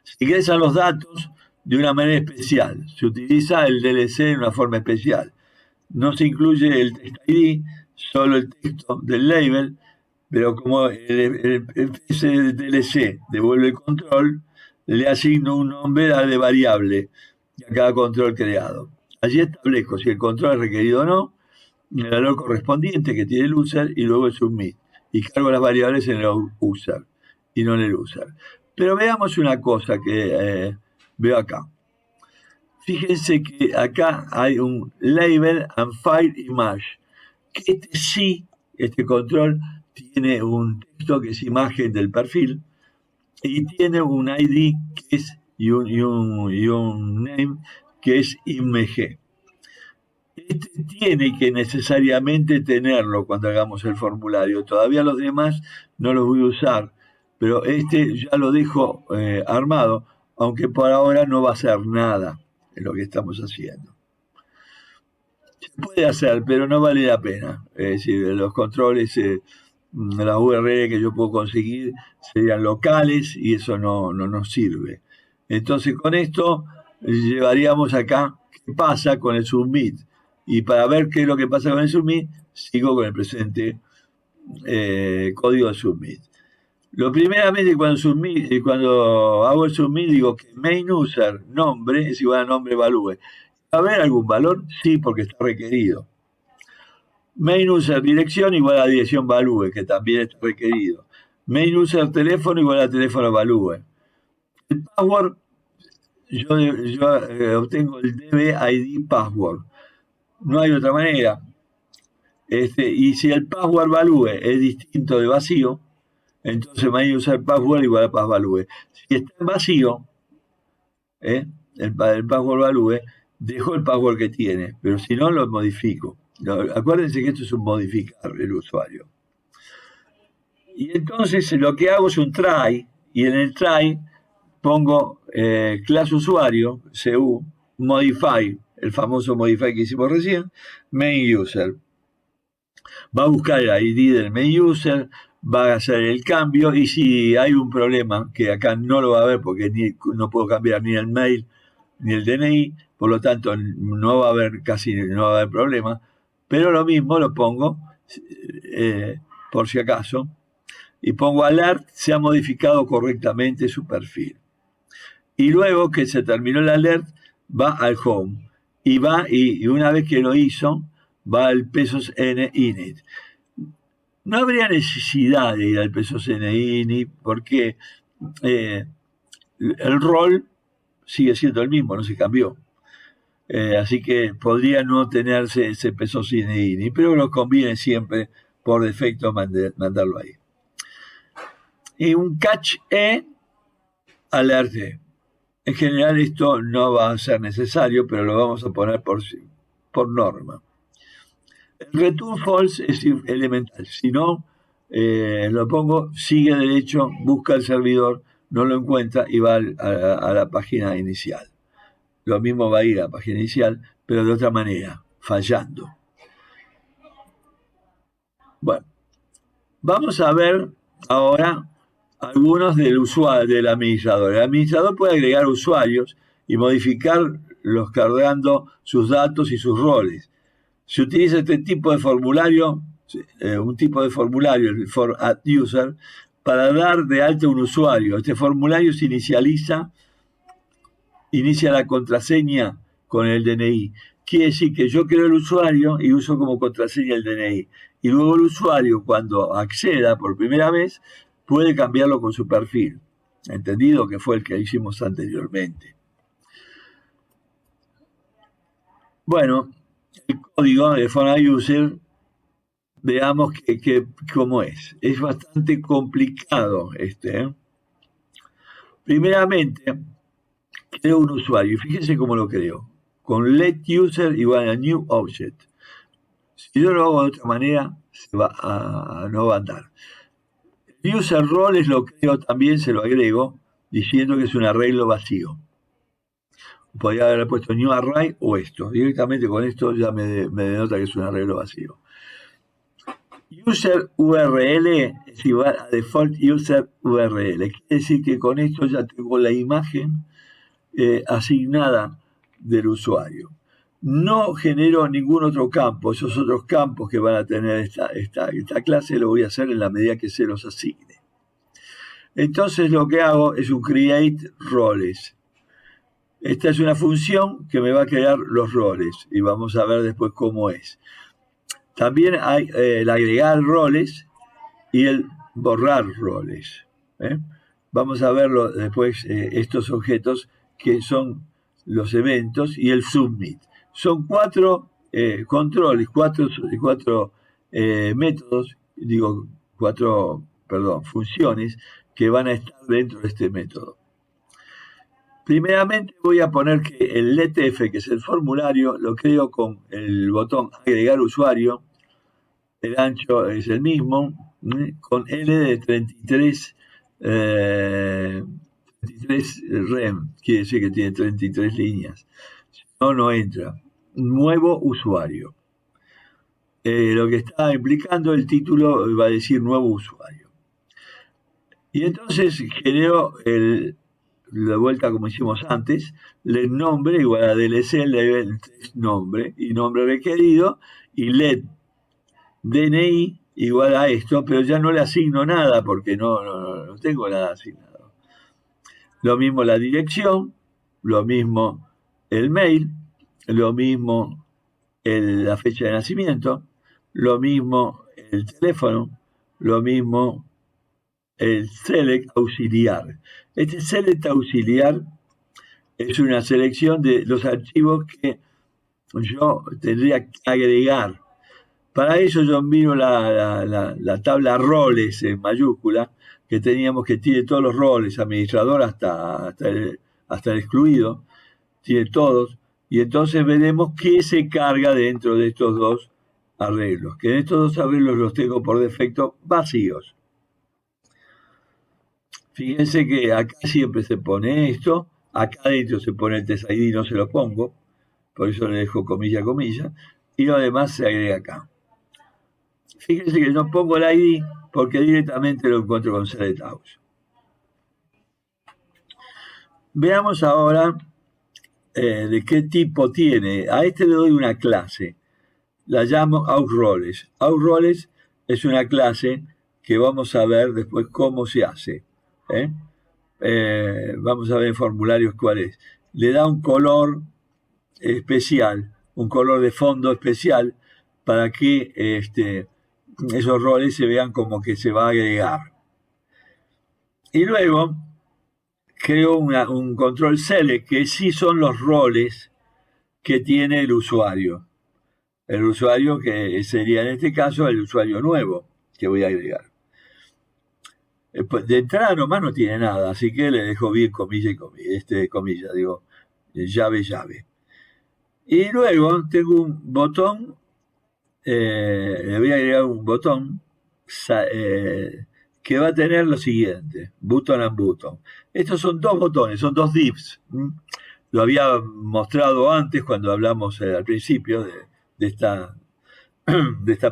Se ingresan los datos de una manera especial. Se utiliza el DLC de una forma especial. No se incluye el text ID, solo el texto del label, pero como ese DLC devuelve el control, le asigno un nombre de variable a cada control creado. Allí establezco si el control es requerido o no, el valor correspondiente que tiene el user y luego el submit. Y cargo las variables en el user y no en el user. Pero veamos una cosa que veo acá. Fíjense que acá hay un label and file image. Que este control tiene un texto que es imagen del perfil y tiene un ID que es y un name que es img. Este tiene que necesariamente tenerlo cuando hagamos el formulario. Todavía los demás no los voy a usar, pero este ya lo dejo armado, aunque por ahora no va a hacer nada en lo que estamos haciendo. Se puede hacer, pero no vale la pena. Es decir, los controles, las URL que yo puedo conseguir serían locales y eso no nos sirve. Entonces con esto llevaríamos acá qué pasa con el submit. Y para ver qué es lo que pasa con el submit, sigo con el presente código de submit. Lo primeramente cuando hago el submit digo que main user nombre es igual a nombre value. ¿Va a haber algún valor? Sí, porque está requerido. Main user dirección igual a dirección value, que también está requerido. Main user teléfono igual a teléfono value. El password, yo obtengo el DB-ID password. No hay otra manera. Y si el password value es distinto de vacío, entonces main user password igual a pass value. Si está en vacío, el password value, dejo el password que tiene, pero si no lo modifico. Acuérdense que esto es un modificar el usuario. Y entonces lo que hago es un try, y en el try pongo clase usuario, cu, modify, el famoso modify que hicimos recién, main user. Va a buscar el ID del main user, va a hacer el cambio, y si hay un problema, que acá no lo va a haber porque no puedo cambiar ni el mail ni el DNI, por lo tanto no va a haber no va a haber problema, pero lo mismo lo pongo por si acaso, y pongo alert, se ha modificado correctamente su perfil. Y luego que se terminó el alert, va al home, y una vez que lo hizo, va al pesos N init. No habría necesidad de ir al pesos N init porque el rol sigue siendo el mismo, no se cambió. Así que podría no tenerse ese pesos N init, pero nos conviene siempre por defecto mandarlo ahí. Y un catch alert E. En general esto no va a ser necesario, pero lo vamos a poner por norma. El return false es elemental. Si no, lo pongo, sigue derecho, busca el servidor, no lo encuentra y va a la página inicial. Lo mismo va a ir a la página inicial, pero de otra manera, fallando. Bueno, vamos a ver ahora algunos del usuario, del administrador. El administrador puede agregar usuarios y modificarlos cargando sus datos y sus roles. Se utiliza este tipo de formulario, un tipo de formulario, el for add user, para dar de alta un usuario. Este formulario se inicia la contraseña con el DNI. Quiere decir que yo creo el usuario y uso como contraseña el DNI. Y luego el usuario, cuando acceda por primera vez, puede cambiarlo con su perfil. ¿Entendido? Que fue el que hicimos anteriormente. Bueno, el código de for user, veamos cómo es. Es bastante complicado este. Primeramente, creo un usuario. Y fíjense cómo lo creo. Con let user igual a new object. Si yo lo hago de otra manera, no va a andar. El user role es lo creo también, se lo agrego, diciendo que es un arreglo vacío. Podría haber puesto new array o esto. Directamente con esto ya me denota que es un arreglo vacío. User URL es igual a default user URL. Quiere decir que con esto ya tengo la imagen asignada del usuario. No genero ningún otro campo. Esos otros campos que van a tener esta clase lo voy a hacer en la medida que se los asigne. Entonces lo que hago es un create roles. Esta es una función que me va a crear los roles y vamos a ver después cómo es. También hay el agregar roles y el borrar roles. Vamos a verlo después, estos objetos que son los eventos y el submit. Son cuatro controles, cuatro métodos, funciones que van a estar dentro de este método. Primeramente voy a poner que el letf, que es el formulario, lo creo con el botón agregar usuario. El ancho es el mismo, con N de 33 rem, quiere decir que tiene 33 líneas. Si no, no entra. Nuevo usuario. Lo que está implicando el título va a decir nuevo usuario. Y entonces genero la vuelta como hicimos antes, let nombre igual a DLC, level nombre y nombre requerido, y let DNI igual a esto, pero ya no le asigno nada porque no tengo nada asignado. Lo mismo la dirección, lo mismo el mail, lo mismo la fecha de nacimiento, lo mismo el teléfono, lo mismo el select auxiliar. Este select auxiliar es una selección de los archivos que yo tendría que agregar. Para eso yo miro la tabla roles en mayúscula que teníamos, que tiene todos los roles, administrador hasta el excluido, tiene todos. Y entonces veremos qué se carga dentro de estos dos arreglos. Que en estos dos arreglos los tengo por defecto vacíos. Fíjense que acá siempre se pone esto, acá dentro se pone el test ID, no se lo pongo, por eso le dejo comilla, comilla, y lo demás se agrega acá. Fíjense que no pongo el ID porque directamente lo encuentro con SelectOut. Veamos ahora de qué tipo tiene. A este le doy una clase, la llamo OutRoles. OutRoles es una clase que vamos a ver después cómo se hace. Vamos a ver en formularios cuál es. Le da un color especial, un color de fondo especial para que esos roles se vean como que se va a agregar. Y luego creo un control select que sí son los roles que tiene el usuario. El usuario que sería en este caso el usuario nuevo que voy a agregar. De entrada nomás no tiene nada, así que le dejo bien comilla y comilla, llave, llave. Y luego tengo un botón, le voy a agregar un botón que va a tener lo siguiente, button and button. Estos son dos botones, son dos divs. Lo había mostrado antes cuando hablamos al principio de esta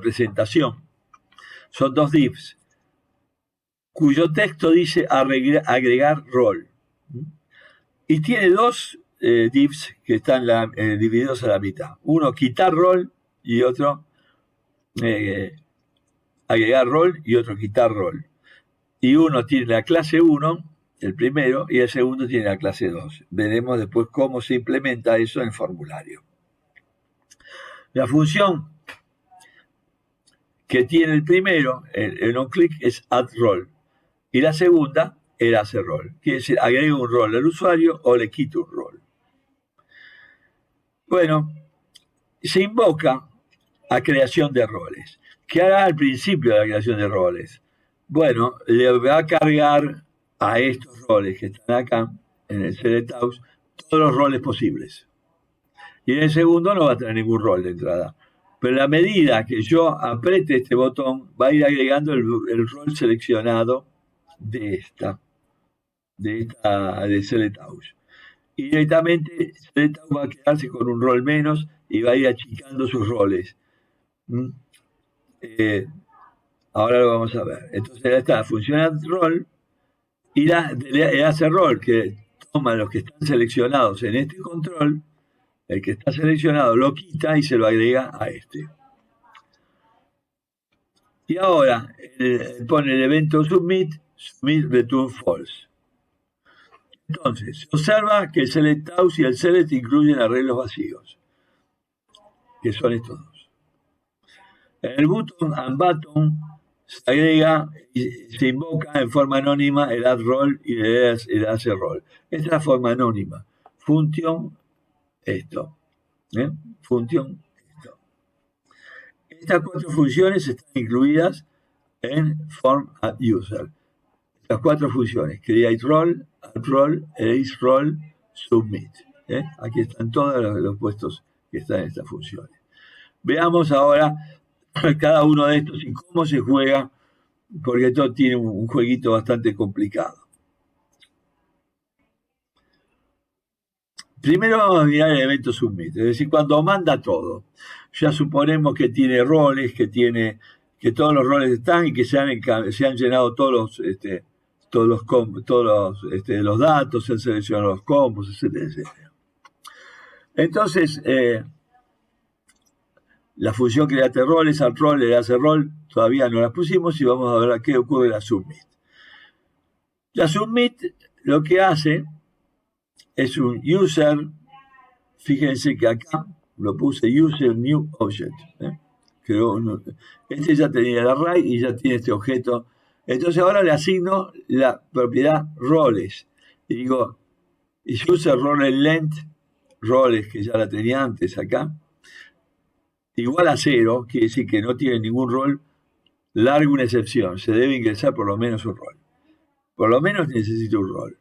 presentación. Son dos divs cuyo texto dice agregar rol. Y tiene dos divs que están divididos a la mitad. Uno quitar rol y otro agregar rol y otro quitar rol. Y uno tiene la clase 1, el primero, y el segundo tiene la clase 2. Veremos después cómo se implementa eso en el formulario. La función que tiene el primero, el onClick, es add role. Y la segunda, el hace role. Quiere decir, agrego un rol al usuario o le quito un rol. Bueno, se invoca a creación de roles. ¿Qué hará al principio de la creación de roles? Bueno, le va a cargar a estos roles que están acá, en el SelectOut, todos los roles posibles. Y en el segundo no va a tener ningún rol de entrada. Pero a medida que yo apriete este botón, va a ir agregando el rol seleccionado de SelectOut. Y directamente SelectOut va a quedarse con un rol menos y va a ir achicando sus roles. Ahora lo vamos a ver. Entonces ya está, funciona el rol y le hace rol que toma los que están seleccionados en este control, el que está seleccionado lo quita y se lo agrega a este. Y ahora pone el evento submit return false. Entonces, se observa que el SelectOut y el select incluyen arreglos vacíos, que son estos dos. En el button and button se agrega y se invoca en forma anónima el add role y el hace role. Esta es la forma anónima. Función esto. Función esto. Estas cuatro funciones están incluidas en form add user. Las cuatro funciones: create role, add role, erase role, submit. Aquí están todos los puestos que están en estas funciones. Veamos ahora cada uno de estos y cómo se juega, porque esto tiene un jueguito bastante complicado. Primero vamos a mirar el evento submit, es decir, cuando manda todo. Ya suponemos que tiene roles, que todos los roles están y que se han llenado todos los datos, se han seleccionado los combos, etcétera, etcétera. Entonces, la función create roles, al role, le hace rol, todavía no las pusimos y vamos a ver qué ocurre en la submit. La submit lo que hace es un user, fíjense que acá lo puse user new object. Este ya tenía el array y ya tiene este objeto. Entonces ahora le asigno la propiedad roles. Y digo, user role length, roles que ya la tenía antes acá, igual a 0, quiere decir que no tiene ningún rol, largo una excepción, se debe ingresar por lo menos un rol. Por lo menos necesito un rol.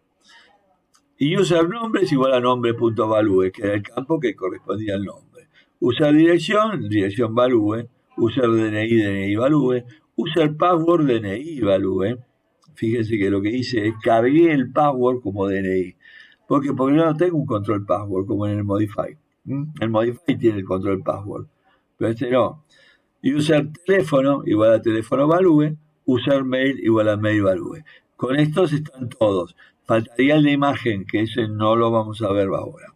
Y user nombre es igual a nombre.value, que era el campo que correspondía al nombre. User dirección, dirección value. User DNI, DNI value. User password, DNI value. Fíjense que lo que hice es cargué el password como DNI. Porque yo no tengo un control password como en el Modify. El Modify tiene el control password, pero este no. User teléfono igual a teléfono value. User mail igual a mail value. Con estos están todos. Faltaría la imagen, que ese no lo vamos a ver ahora.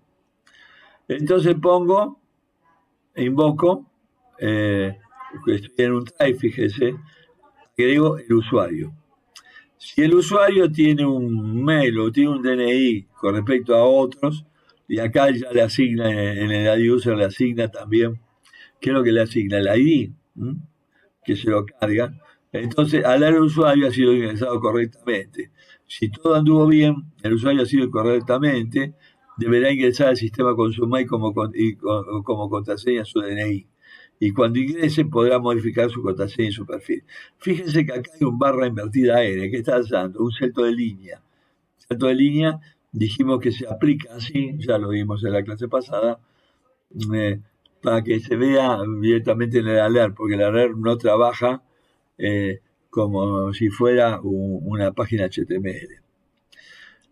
Entonces invoco, estoy en un try, fíjese, agrego el usuario. Si el usuario tiene un mail o tiene un DNI con respecto a otros, y acá ya le asigna, en el add user le asigna también, ¿qué es lo que le asigna? El ID, que se lo carga. Entonces, al dar el usuario ha sido ingresado correctamente. Si todo anduvo bien, el usuario ha sido correctamente, deberá ingresar al sistema con su mail como contraseña su DNI. Y cuando ingrese podrá modificar su contraseña y su perfil. Fíjense que acá hay un barra invertida N. ¿Qué está haciendo? Un salto de línea. Salto de línea, dijimos que se aplica así, ya lo vimos en la clase pasada, para que se vea directamente en el alert, porque el alert no trabaja como si fuera una página HTML.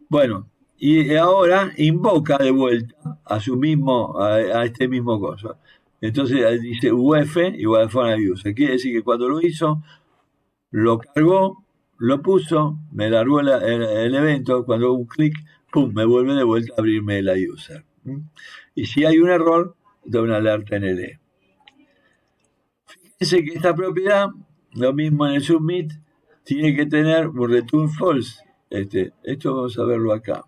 Bueno, y ahora invoca de vuelta a este mismo cosa. Entonces dice UF igual a forma user. Quiere decir que cuando lo hizo, lo cargó, lo puso, me largó el evento, cuando hago un clic, pum, me vuelve de vuelta a abrirme la user. Y si hay un error, da una alerta NL. Fíjense que esta propiedad, lo mismo en el submit, tiene que tener un return false. Esto vamos a verlo acá.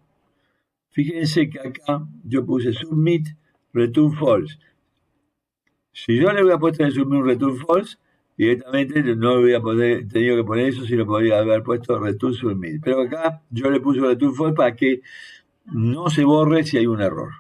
Fíjense que acá yo puse submit return false. Si yo le hubiera puesto en el submit un return false, directamente no hubiera tenido que poner eso, sino podría haber puesto return submit. Pero acá yo le puse return false para que no se borre si hay un error.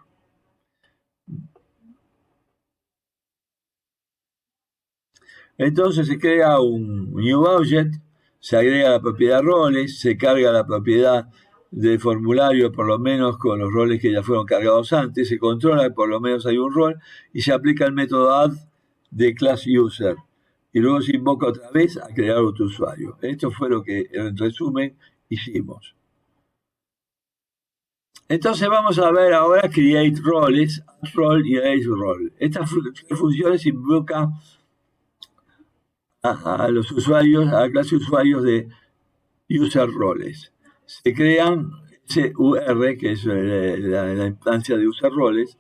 Entonces se crea un new object, se agrega la propiedad roles, se carga la propiedad del formulario, por lo menos con los roles que ya fueron cargados antes, se controla que por lo menos hay un rol y se aplica el método add de class user. Y luego se invoca otra vez a crear otro usuario. Esto fue lo que, en resumen, hicimos. Entonces vamos a ver ahora create roles, add role y erase role. Estas funciones invocan a los usuarios, a la clase de usuarios de user roles. Se crean UR, que es la instancia de user roles,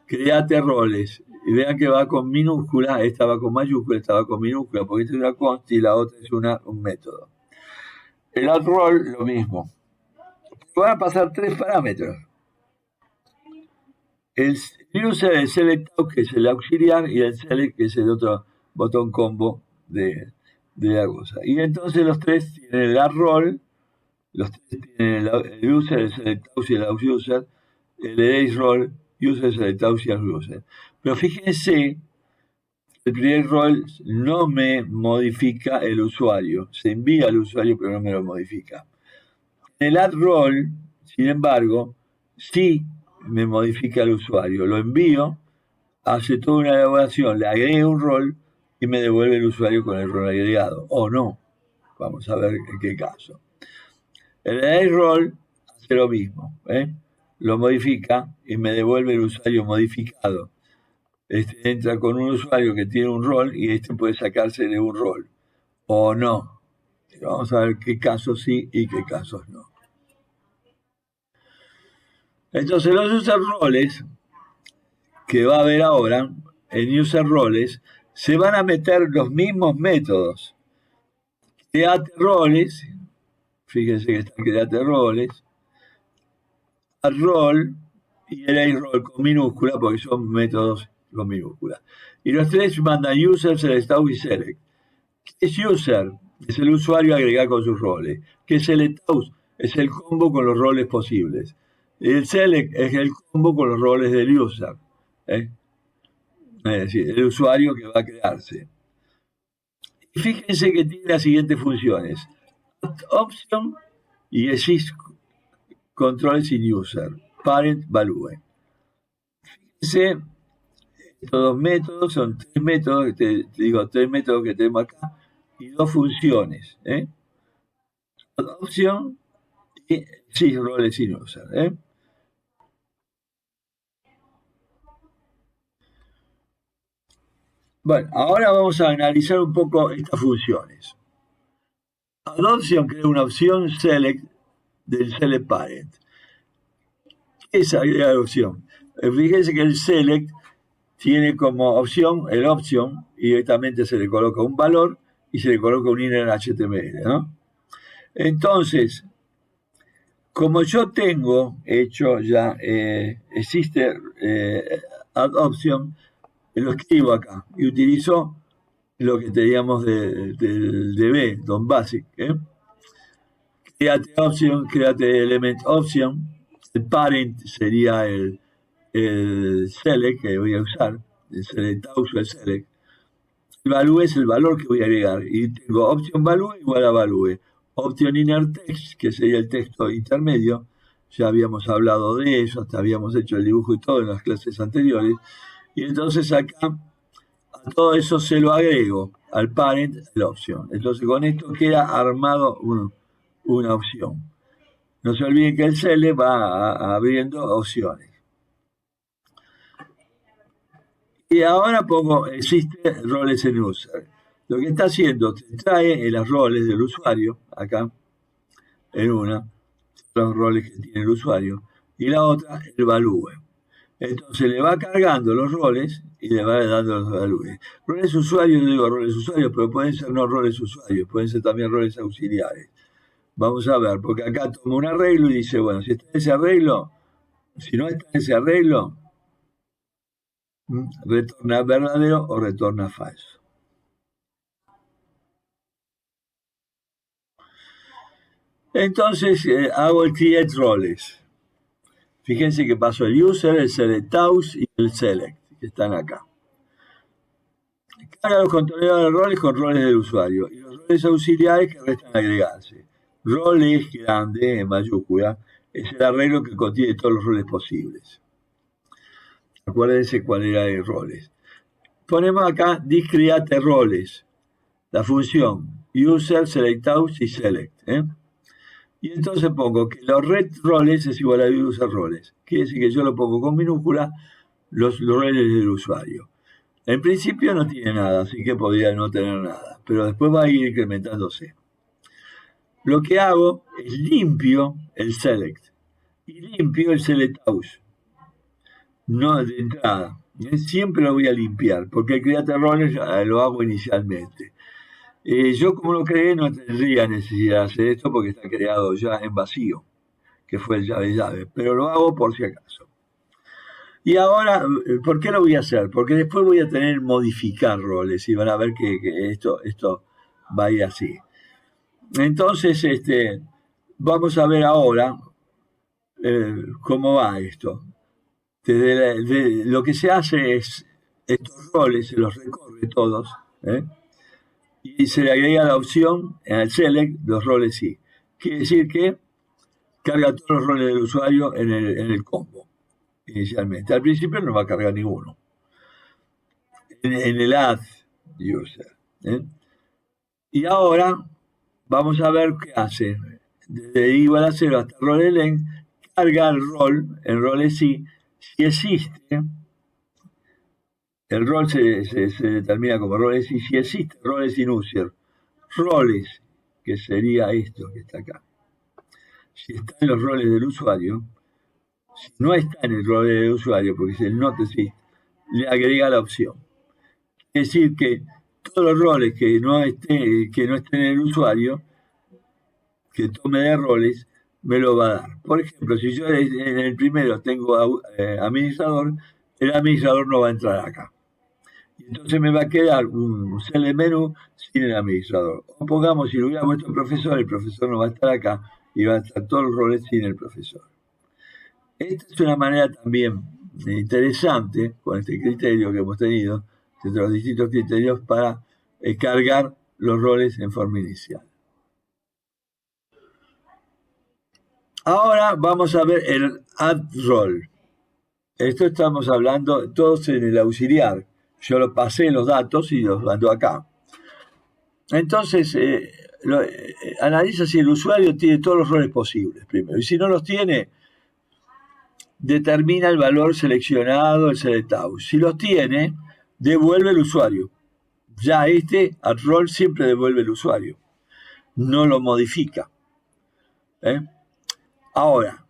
create roles. Y vean que va con minúscula, esta va con mayúscula, esta va con minúscula, porque esta es una const y la otra es un método. El add role, lo mismo. Van a pasar tres parámetros. El user, el select out, que es el auxiliar, y el select, que es el otro botón combo de la cosa. Y entonces los tres tienen el add role, los tres tienen el user, el select out y el aux user, el erase role, user, select out y aux user. Pero fíjense, el create role no me modifica el usuario, se envía al usuario pero no me lo modifica. El add role, sin embargo, sí me modifica el usuario, lo envío, hace toda una elaboración, le agrego un rol y me devuelve el usuario con el rol agregado, o no. Vamos a ver en qué caso. El erase role hace lo mismo, lo modifica y me devuelve el usuario modificado. Entra con un usuario que tiene un rol y puede sacarse de un rol, o no. Vamos a ver qué casos sí y qué casos no. Entonces los user roles que va a haber ahora en user roles se van a meter los mismos métodos. Create roles, fíjense que está create roles, add role y erase role con minúscula porque son métodos con minúscula. Y los tres mandan user, select out y select. ¿Qué es user? Es el usuario agregado con sus roles. ¿Qué es select out? Es el combo con los roles posibles. El select es el combo con los roles del user. Es decir, el usuario que va a crearse. Y fíjense que tiene las siguientes funciones. Add option y exist controles in user, parent, value. Fíjense, estos dos métodos son tres métodos, tres métodos que tenemos acá y dos funciones, opción y roles in user. Bueno, ahora vamos a analizar un poco estas funciones. Adoption crea una opción select del select parent. ¿Qué es agregar opción? Fíjense que el select tiene como opción el option y directamente se le coloca un valor y se le coloca un inner HTML, ¿no? Entonces, como yo tengo hecho ya, existe add option, lo escribo acá y utilizo lo que teníamos del DB, Don Basic. Create option, create element option. El parent sería el select que voy a usar, el select uso el select. El value es el valor que voy a agregar y tengo option value igual a value. Option inner text, que sería el texto intermedio, ya habíamos hablado de eso, hasta habíamos hecho el dibujo y todo en las clases anteriores. Y entonces acá a todo eso se lo agrego al parent la opción. Entonces con esto queda armado una opción. No se olviden que el select va abriendo opciones. Y ahora pongo existe roles en user. Lo que está haciendo, te trae los roles del usuario, acá, en una, los roles que tiene el usuario, y la otra, el value. Entonces le va cargando los roles y le va dando los valores. Roles usuarios, no digo roles usuarios, pero pueden ser no roles usuarios, pueden ser también roles auxiliares. Vamos a ver, porque acá toma un arreglo y dice, bueno, si está en ese arreglo, si no está en ese arreglo, retorna verdadero o retorna falso. Entonces hago el create roles. Fíjense que pasó el user, el select y el select, que están acá. Carga los controladores de roles con roles del usuario y los roles auxiliares que restan agregarse. Roles grande, en mayúscula, es el arreglo que contiene todos los roles posibles. Acuérdense cuál era el roles. Ponemos acá discreate roles, la función user, select y select. Y entonces pongo que los red roles es igual a user roles. Quiere decir que yo lo pongo con minúscula los roles del usuario. En principio no tiene nada, así que podría no tener nada, pero después va a ir incrementándose. Lo que hago es limpio el select y limpio el select aus. No de entrada. Siempre lo voy a limpiar, porque el create roles lo hago inicialmente. Yo como lo creé no tendría necesidad de hacer esto porque está creado ya en vacío, que fue el llave, pero lo hago por si acaso. Y ahora, ¿por qué lo voy a hacer? Porque después voy a tener que modificar roles y van a ver que esto va a ir así. Entonces, vamos a ver ahora cómo va esto. Lo que se hace es, estos roles se los recorre todos, y se le agrega la opción al select, los roles sí. Quiere decir que carga todos los roles del usuario en el combo, inicialmente. Al principio no va a cargar ninguno. En el add user. Y ahora vamos a ver qué hace. Desde igual a 0 hasta role length, carga el rol, el role sí, si existe, el rol se determina como roles y si existe roles sin user, roles, que sería esto que está acá. Si está en los roles del usuario, si no está en el rol del usuario, porque es el not exist, le agrega la opción. Es decir, que todos los roles que no estén en el usuario, que tome de roles, me lo va a dar. Por ejemplo, si yo en el primero tengo administrador, el administrador no va a entrar acá. Y entonces me va a quedar un select menú sin el administrador. O pongamos, si lo hubiera puesto el profesor no va a estar acá y va a estar todos los roles sin el profesor. Esta es una manera también interesante, con este criterio que hemos tenido, entre los distintos criterios, para cargar los roles en forma inicial. Ahora vamos a ver el add role. Esto estamos hablando todos en el auxiliar. Yo lo pasé los datos y los mando acá. Entonces, analiza si el usuario tiene todos los roles posibles primero. Y si no los tiene, determina el valor seleccionado, el select out. Si los tiene, devuelve el usuario. Ya add role siempre devuelve el usuario. No lo modifica. ¿Eh? Ahora,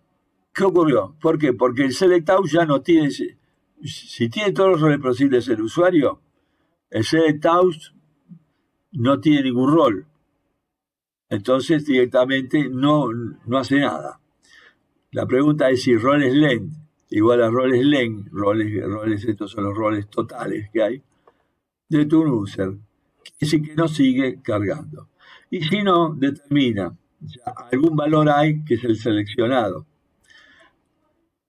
¿qué ocurrió? ¿Por qué? Porque el select out ya no tiene... Si tiene todos los roles posibles el usuario, el select out no tiene ningún rol. Entonces directamente no hace nada. La pregunta es si roles length igual a roles length, roles estos son los roles totales que hay, de tu user. Quiere decir que no sigue cargando. Y si no, determina, ya algún valor hay que es el seleccionado.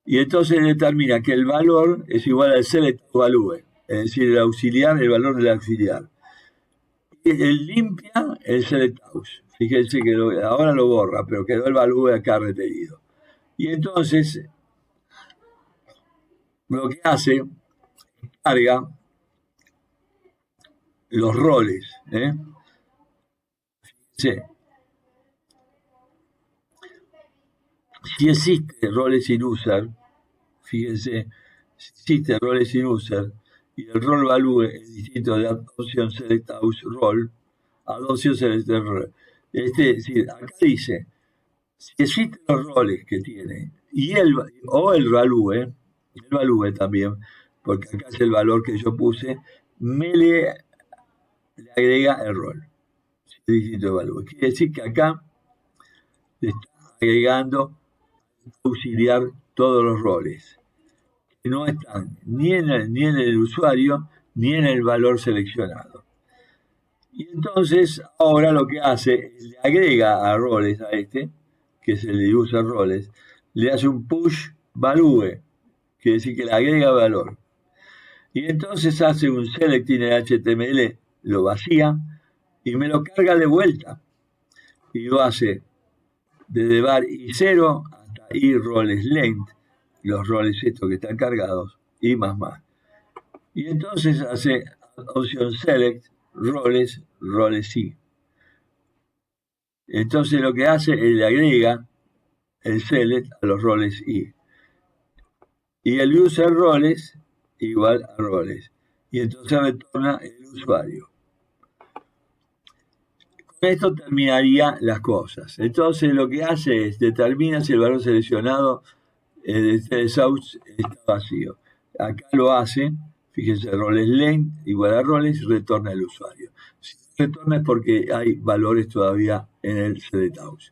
Y entonces determina que el valor es igual al select value, es decir, el auxiliar, el valor del auxiliar. Y el limpia el select out. Fíjense que ahora lo borra, pero quedó el value acá retenido. Y entonces lo que hace, carga los roles. Fíjense, si existe roles sin user, fíjense, si existe roles sin user y el role value es distinto de adoption select out role, adoption select role. Es decir, acá dice, si existen los roles que tiene y el value también, porque acá es el valor que yo puse, me le agrega el rol. Distinto de value. Quiere decir que acá le está agregando auxiliar todos los roles. Que no están ni en el usuario ni en el valor seleccionado. Y entonces ahora lo que hace, le agrega a roles a este, que es el de user roles, le hace un push value, quiere decir que le agrega valor. Y entonces hace un select en HTML, lo vacía y me lo carga de vuelta. Y lo hace desde var i0 hasta i roles length, los roles estos que están cargados, y más. Y entonces hace opción select roles i. Entonces lo que hace es le agrega el select a los roles i. Y el user roles igual a roles. Y entonces retorna el usuario. Con esto terminaría las cosas. Entonces lo que hace es determina si el valor seleccionado de este source está vacío. Acá lo hace, fíjense, roles length igual a roles y retorna el usuario. Si retorna es porque hay valores todavía en el select out.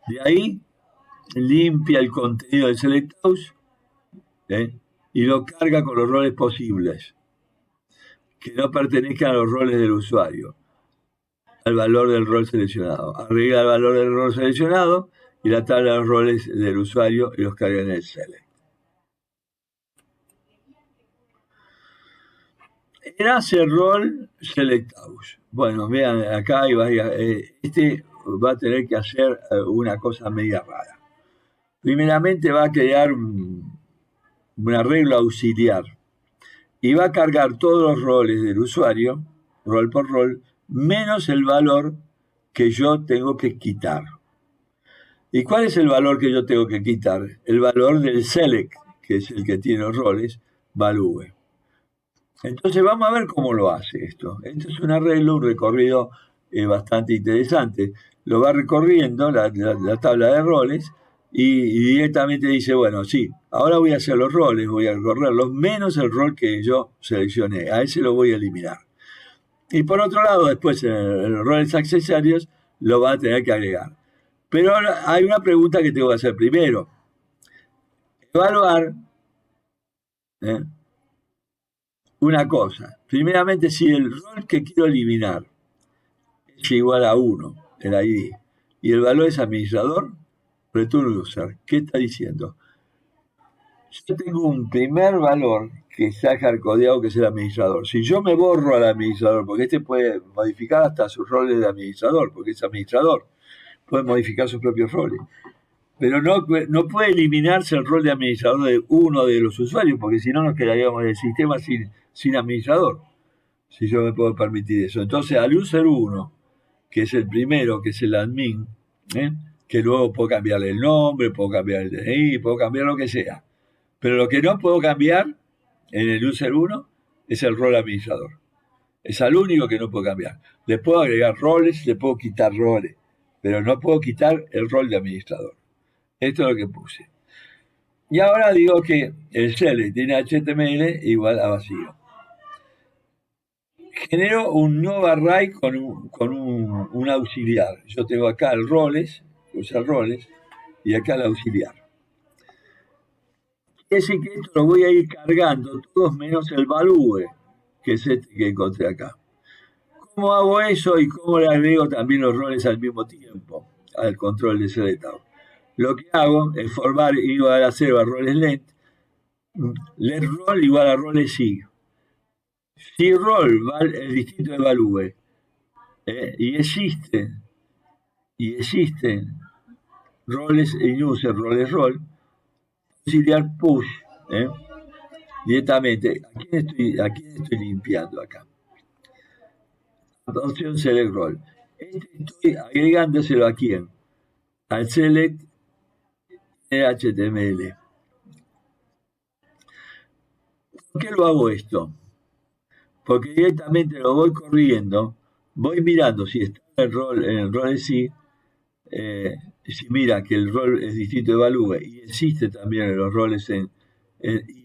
De ahí limpia el contenido del select out y lo carga con los roles posibles que no pertenezcan a los roles del usuario, al valor del rol seleccionado. Arregla el valor del rol seleccionado y la tabla de los roles del usuario y los carga en el select. Hace rol select out. Bueno, vean, acá hay varias. Este va a tener que hacer una cosa media rara. Primeramente va a crear un arreglo auxiliar y va a cargar todos los roles del usuario, rol por rol, menos el valor que yo tengo que quitar. ¿Y cuál es el valor que yo tengo que quitar? El valor del select, que es el que tiene los roles, value. Entonces vamos a ver cómo lo hace esto. Esto es un arreglo, un recorrido bastante interesante. Lo va recorriendo la tabla de roles y directamente dice, bueno, sí, ahora voy a hacer los roles, voy a recorrerlos, menos el rol que yo seleccioné. A ese lo voy a eliminar. Y por otro lado, después en los roles accesorios lo va a tener que agregar. Pero hay una pregunta que tengo que hacer primero. Evaluar una cosa. Primeramente, si el rol que quiero eliminar es igual a 1, el ID, y el valor es administrador, return user. ¿Qué está diciendo? Yo tengo un primer valor que está hardcodeado, que es el administrador. Si yo me borro al administrador, porque este puede modificar hasta sus roles de administrador, porque es administrador, puede modificar sus propios roles. pero no puede eliminarse el rol de administrador de uno de los usuarios, porque si no nos quedaríamos en el sistema sin administrador, si yo me puedo permitir eso. Entonces al user 1, que es el primero, que es el admin, que luego puedo cambiarle el nombre, puedo cambiar el DNI, puedo cambiar lo que sea. Pero lo que no puedo cambiar en el user 1 es el rol administrador. Es al único que no puedo cambiar. Le puedo agregar roles, le puedo quitar roles, pero no puedo quitar el rol de administrador. Esto es lo que puse. Y ahora digo que el select tiene HTML igual a vacío. Genero un nuevo array con un auxiliar. Yo tengo acá el roles, usar roles, y acá el auxiliar. Quiere decir que esto lo voy a ir cargando, todos menos el value, que es este que encontré acá. ¿Cómo hago eso y cómo le agrego también los roles al mismo tiempo al control de select out? Lo que hago es formar igual a 0 a roles length, let role igual a roles si. Si role es distinto de value y existen roles en user, roles role, auxiliar push directamente. ¿A quién estoy limpiando acá? Opción select role. Estoy agregándoselo a quién? Al select HTML. ¿Por qué lo hago esto? Porque directamente lo voy corriendo, voy mirando si está en el rol en sí, si mira que el rol es distinto de value y existe también en los roles y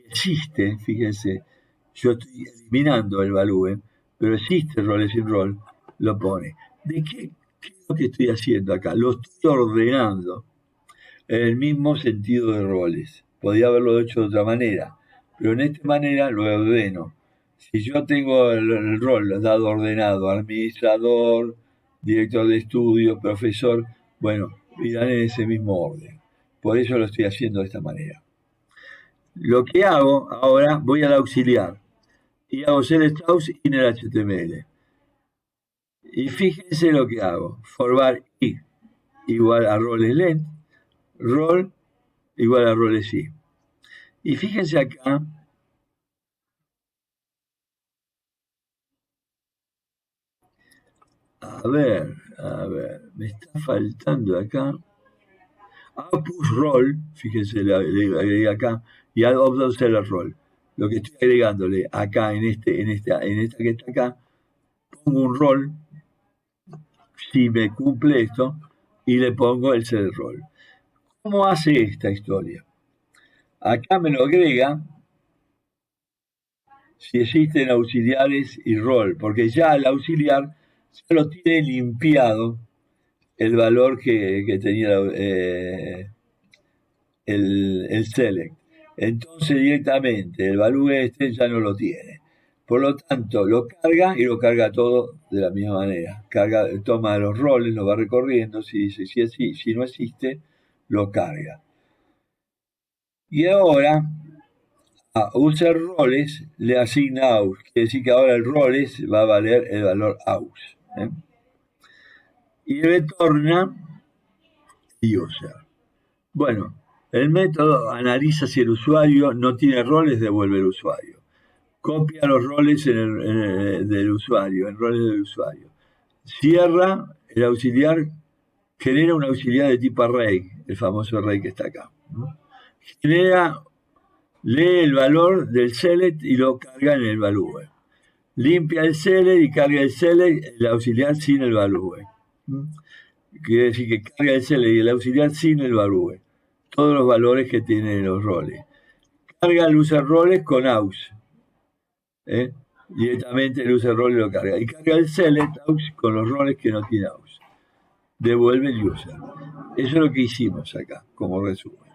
existe, fíjense, yo estoy eliminando el value, pero existe roles sin rol, lo pone. ¿De qué es lo que estoy haciendo acá? Lo estoy ordenando en el mismo sentido de roles. Podría haberlo hecho de otra manera, pero en esta manera lo ordeno. Si yo tengo el rol dado ordenado, administrador, director de estudio, profesor, bueno, irán en ese mismo orden. Por eso lo estoy haciendo de esta manera. Lo que hago ahora, voy al auxiliar y hago select out inner HTML. Y fíjense lo que hago. Forward i igual a roles length, role igual a roles i. Y fíjense acá. A ver, me está faltando acá. Push role, fíjense, le agregué acá, y update seller role. Lo que estoy agregándole acá en esta que está acá, pongo un rol, si me cumple esto, y le pongo el seller role. ¿Cómo hace esta historia? Acá me lo agrega si existen auxiliares y rol, porque ya el auxiliar ya lo tiene limpiado el valor que tenía el select. Entonces directamente el value este ya no lo tiene. Por lo tanto, lo carga y lo carga todo de la misma manera. Toma los roles, lo va recorriendo, si dice si no existe, lo carga. Y ahora a user roles le asigna aus. Quiere decir que ahora el roles va a valer el valor aus. Y retorna user. Bueno, el método analiza si el usuario no tiene roles, devuelve el usuario. Copia los roles del usuario, en roles del usuario. Cierra el auxiliar, genera un auxiliar de tipo array, el famoso array que está acá. Lee el valor del select y lo carga en el value. Limpia el select y carga el select, el auxiliar sin el value. Quiere decir que carga el select y el auxiliar sin el value. Todos los valores que tienen los roles. Carga el user roles con aus. Directamente el user role lo carga. Y carga el select aux con los roles que no tiene aux. Devuelve el user. Eso es lo que hicimos acá, como resumen.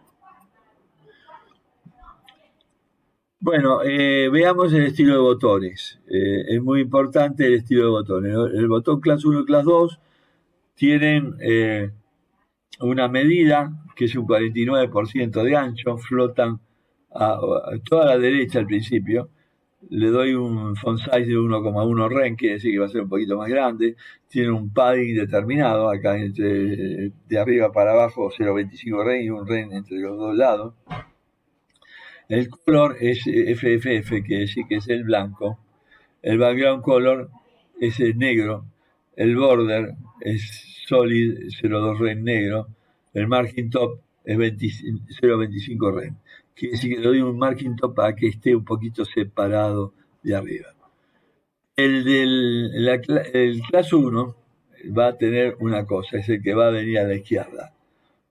Bueno, veamos el estilo de botones. Es muy importante el estilo de botones. El botón class 1 y class 2 tienen una medida que es un 49% de ancho, flotan a toda la derecha al principio, le doy un font size de 1,1 ren, quiere decir que va a ser un poquito más grande, tiene un padding determinado, acá de arriba para abajo 0,25 ren y un ren entre los dos lados. El color es FFF, que decir que es el blanco. El background color es el negro. El border es solid 0,2 ren negro. El margin top es 0,25 ren. Quiere decir que le doy un margin top para que esté un poquito separado de arriba. El clase 1 va a tener una cosa, es el que va a venir a la izquierda.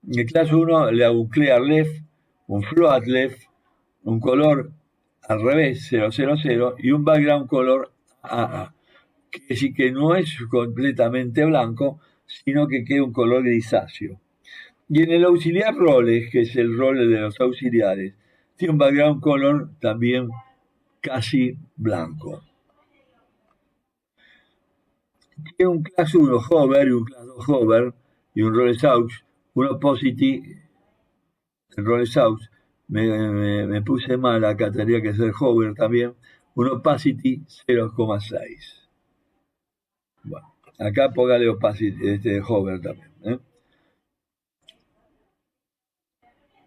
En el clase 1 le hago un clear left, un float left, un color al revés, 000, y un background color AA. Quiere decir que no es completamente blanco, sino que queda un color grisáceo. Y en el auxiliar roles, que es el rol de los auxiliares, tiene un background color también casi blanco. Tiene un class 1 hover y un class 2 hover y un roles out, un opacity, el roles out, me puse mal, acá tendría que ser hover también, un opacity 0,6. Bueno, acá póngale opacity, hover también.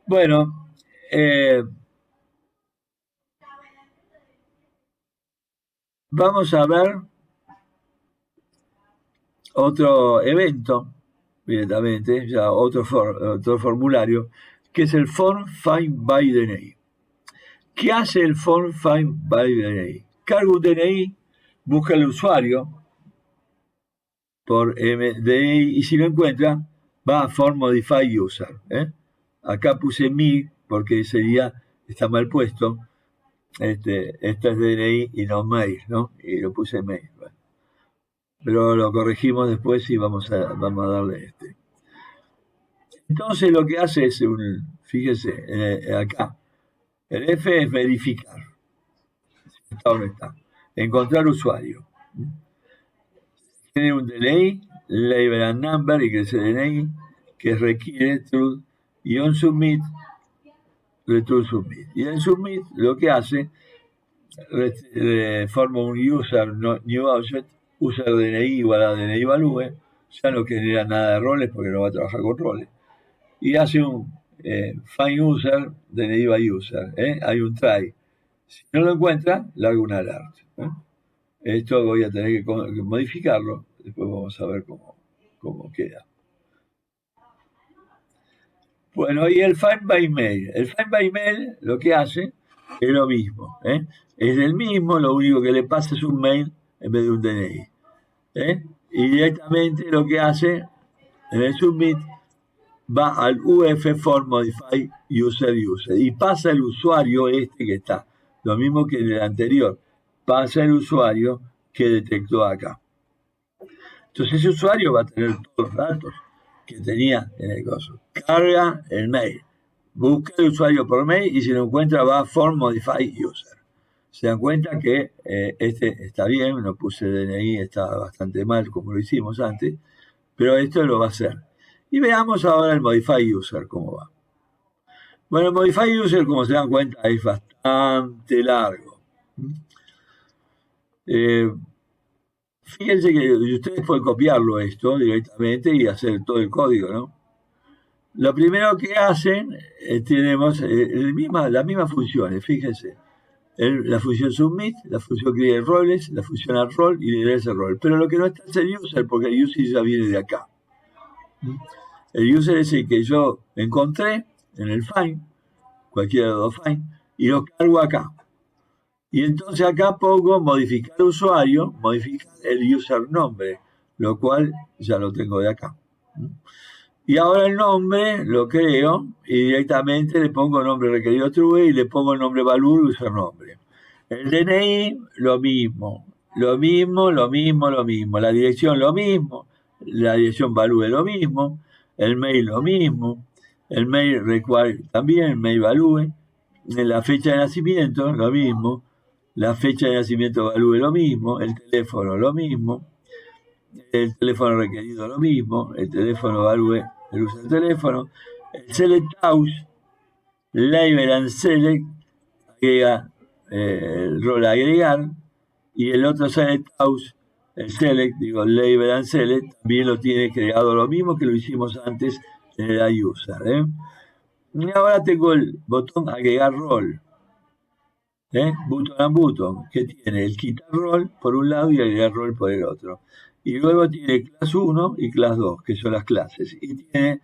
Bueno, vamos a ver otro evento, directamente, ya otro formulario, que es el Form Find by DNI. ¿Qué hace el Form Find by DNI? Carga un DNI, busca el usuario por DNI y si lo encuentra, va a Form Modify User. Acá puse me porque está mal puesto. Este es DNI y no mail, ¿no? Y lo puse mail. Bueno. Pero lo corregimos después y vamos a darle este. Entonces lo que hace es fíjese, acá, el F es verificar. ¿Está o no está? Encontrar usuario. Tiene un DNI, label and number, y que es el DNI, que requiere true, y on submit, return submit. Y en submit lo que hace, forma un user new object, user DNI igual a DNI value, ya no genera nada de roles porque no va a trabajar con roles. Y hace un find user, DNI by user. Hay un try. Si no lo encuentra, le hago un alert. Esto voy a tener que modificarlo. Después vamos a ver cómo queda. Bueno, y el find by mail. El find by mail lo que hace es lo mismo. Es el mismo, lo único que le pasa es un mail en vez de un DNI. Y directamente lo que hace en el submit va al UF Form Modify User y pasa el usuario que está. Lo mismo que en el anterior. Pasa el usuario que detectó acá. Entonces ese usuario va a tener todos los datos que tenía en el coso. Carga el mail. Busca el usuario por mail y si lo encuentra va a Form Modify User. Se dan cuenta que este está bien, no puse DNI, está bastante mal como lo hicimos antes, pero esto lo va a hacer. Y veamos ahora el Modify User, cómo va. Bueno, el Modify User, como se dan cuenta, es bastante largo. Fíjense que ustedes pueden copiarlo esto directamente y hacer todo el código, ¿no? Lo primero que hacen, tenemos las mismas funciones, fíjense. La función submit, la función create roles, la función add role y el role. Pero lo que no está es el user, porque el user ya viene de acá. El user es el que yo encontré en el find, cualquiera de los dos find, y lo cargo acá. Y entonces acá pongo modificar usuario, modificar el user nombre, lo cual ya lo tengo de acá. Y ahora el nombre lo creo y directamente le pongo nombre requerido true y le pongo el nombre value y user nombre. El DNI, lo mismo. La dirección, lo mismo. La dirección value, lo mismo. El mail, lo mismo. El mail require también, el mail value. La fecha de nacimiento, lo mismo. La fecha de nacimiento value, lo mismo. El teléfono, lo mismo. El teléfono requerido, lo mismo. El teléfono value, el uso del teléfono. El select house, label and select, agrega el rol agregar, y el otro select house, el select, digo, label and select, también lo tiene creado lo mismo que lo hicimos antes en el user. Y ahora tengo el botón agregar rol, button and button, que tiene el quitar rol por un lado y agregar rol por el otro. Y luego tiene class 1 y class 2, que son las clases. Y tiene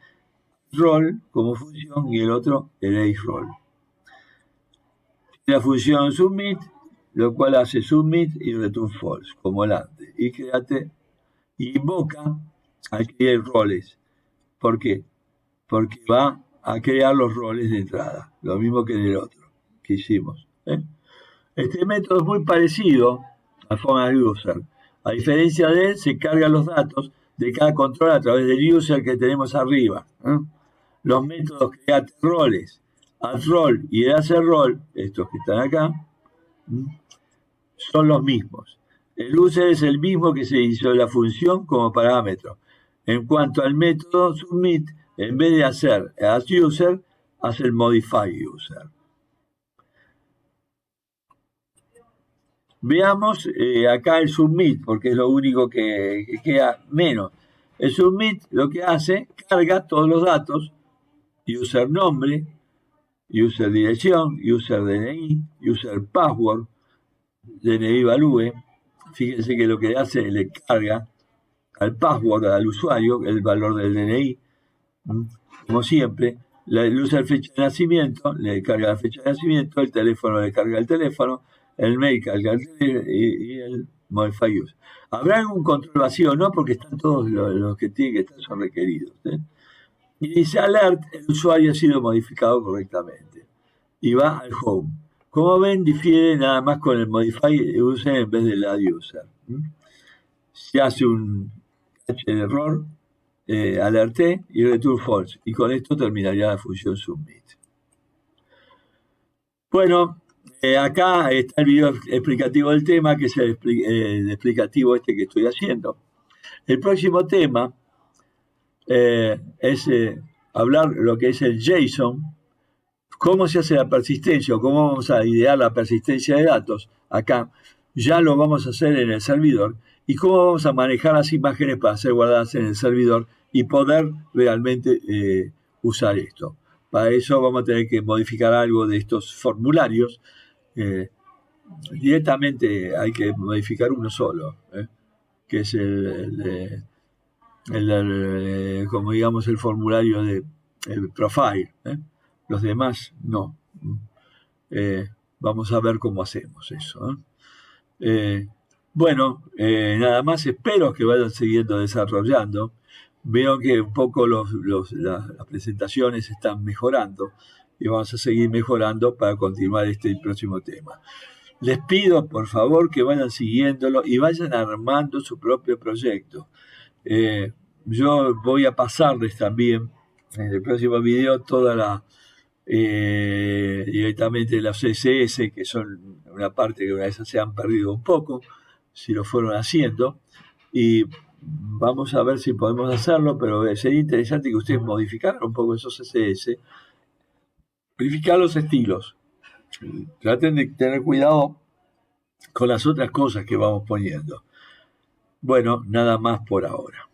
rol como función y el otro erase rol. La función submit, lo cual hace submit y return false, como el antes. Y invoca a crear roles. ¿Por qué? Porque va a crear los roles de entrada, lo mismo que en el otro que hicimos. Este método es muy parecido al format user. A diferencia de él, se cargan los datos de cada control a través del user que tenemos arriba. Los métodos create roles, add role y erase role, estos que están acá, son los mismos. El user es el mismo que se hizo la función como parámetro. En cuanto al método submit, en vez de hacer add user, hace el modify user. Veamos acá el submit, porque es lo único que queda menos. El submit lo que hace, carga todos los datos, user nombre, user dirección, user DNI, user password, DNI value. Fíjense que lo que hace le carga al password, al usuario, el valor del DNI, como siempre. El user fecha de nacimiento, le carga la fecha de nacimiento, el teléfono le carga el teléfono, el mail carga el teléfono y el modify user. ¿Habrá algún control vacío? No, porque están todos los que tienen que estar son requeridos. Y dice alert, el usuario ha sido modificado correctamente. Y va al home. Como ven, difiere nada más con el modify user en vez del add user. Se hace un cache de error, alerté y return false. Y con esto terminaría la función submit. Bueno, acá está el video explicativo del tema, que es el explicativo este que estoy haciendo. El próximo tema es hablar lo que es el JSON, cómo se hace la persistencia o cómo vamos a idear la persistencia de datos. Acá ya lo vamos a hacer en el servidor y cómo vamos a manejar las imágenes para ser guardadas en el servidor y poder realmente usar esto. Para eso vamos a tener que modificar algo de estos formularios. Directamente hay que modificar uno solo, que es como digamos el formulario de profile. Los demás no. Vamos a ver cómo hacemos eso. Bueno, nada más, espero que vayan siguiendo desarrollando. Veo que un poco las presentaciones están mejorando y vamos a seguir mejorando para continuar este próximo tema. Les pido, por favor, que vayan siguiéndolo y vayan armando su propio proyecto. Yo voy a pasarles también en el próximo video toda directamente las CSS, que son una parte que una vez se han perdido un poco, si lo fueron haciendo, y vamos a ver si podemos hacerlo, pero sería interesante que ustedes modificaran un poco esos CSS, verificar los estilos, traten de tener cuidado con las otras cosas que vamos poniendo. Bueno, nada más por ahora.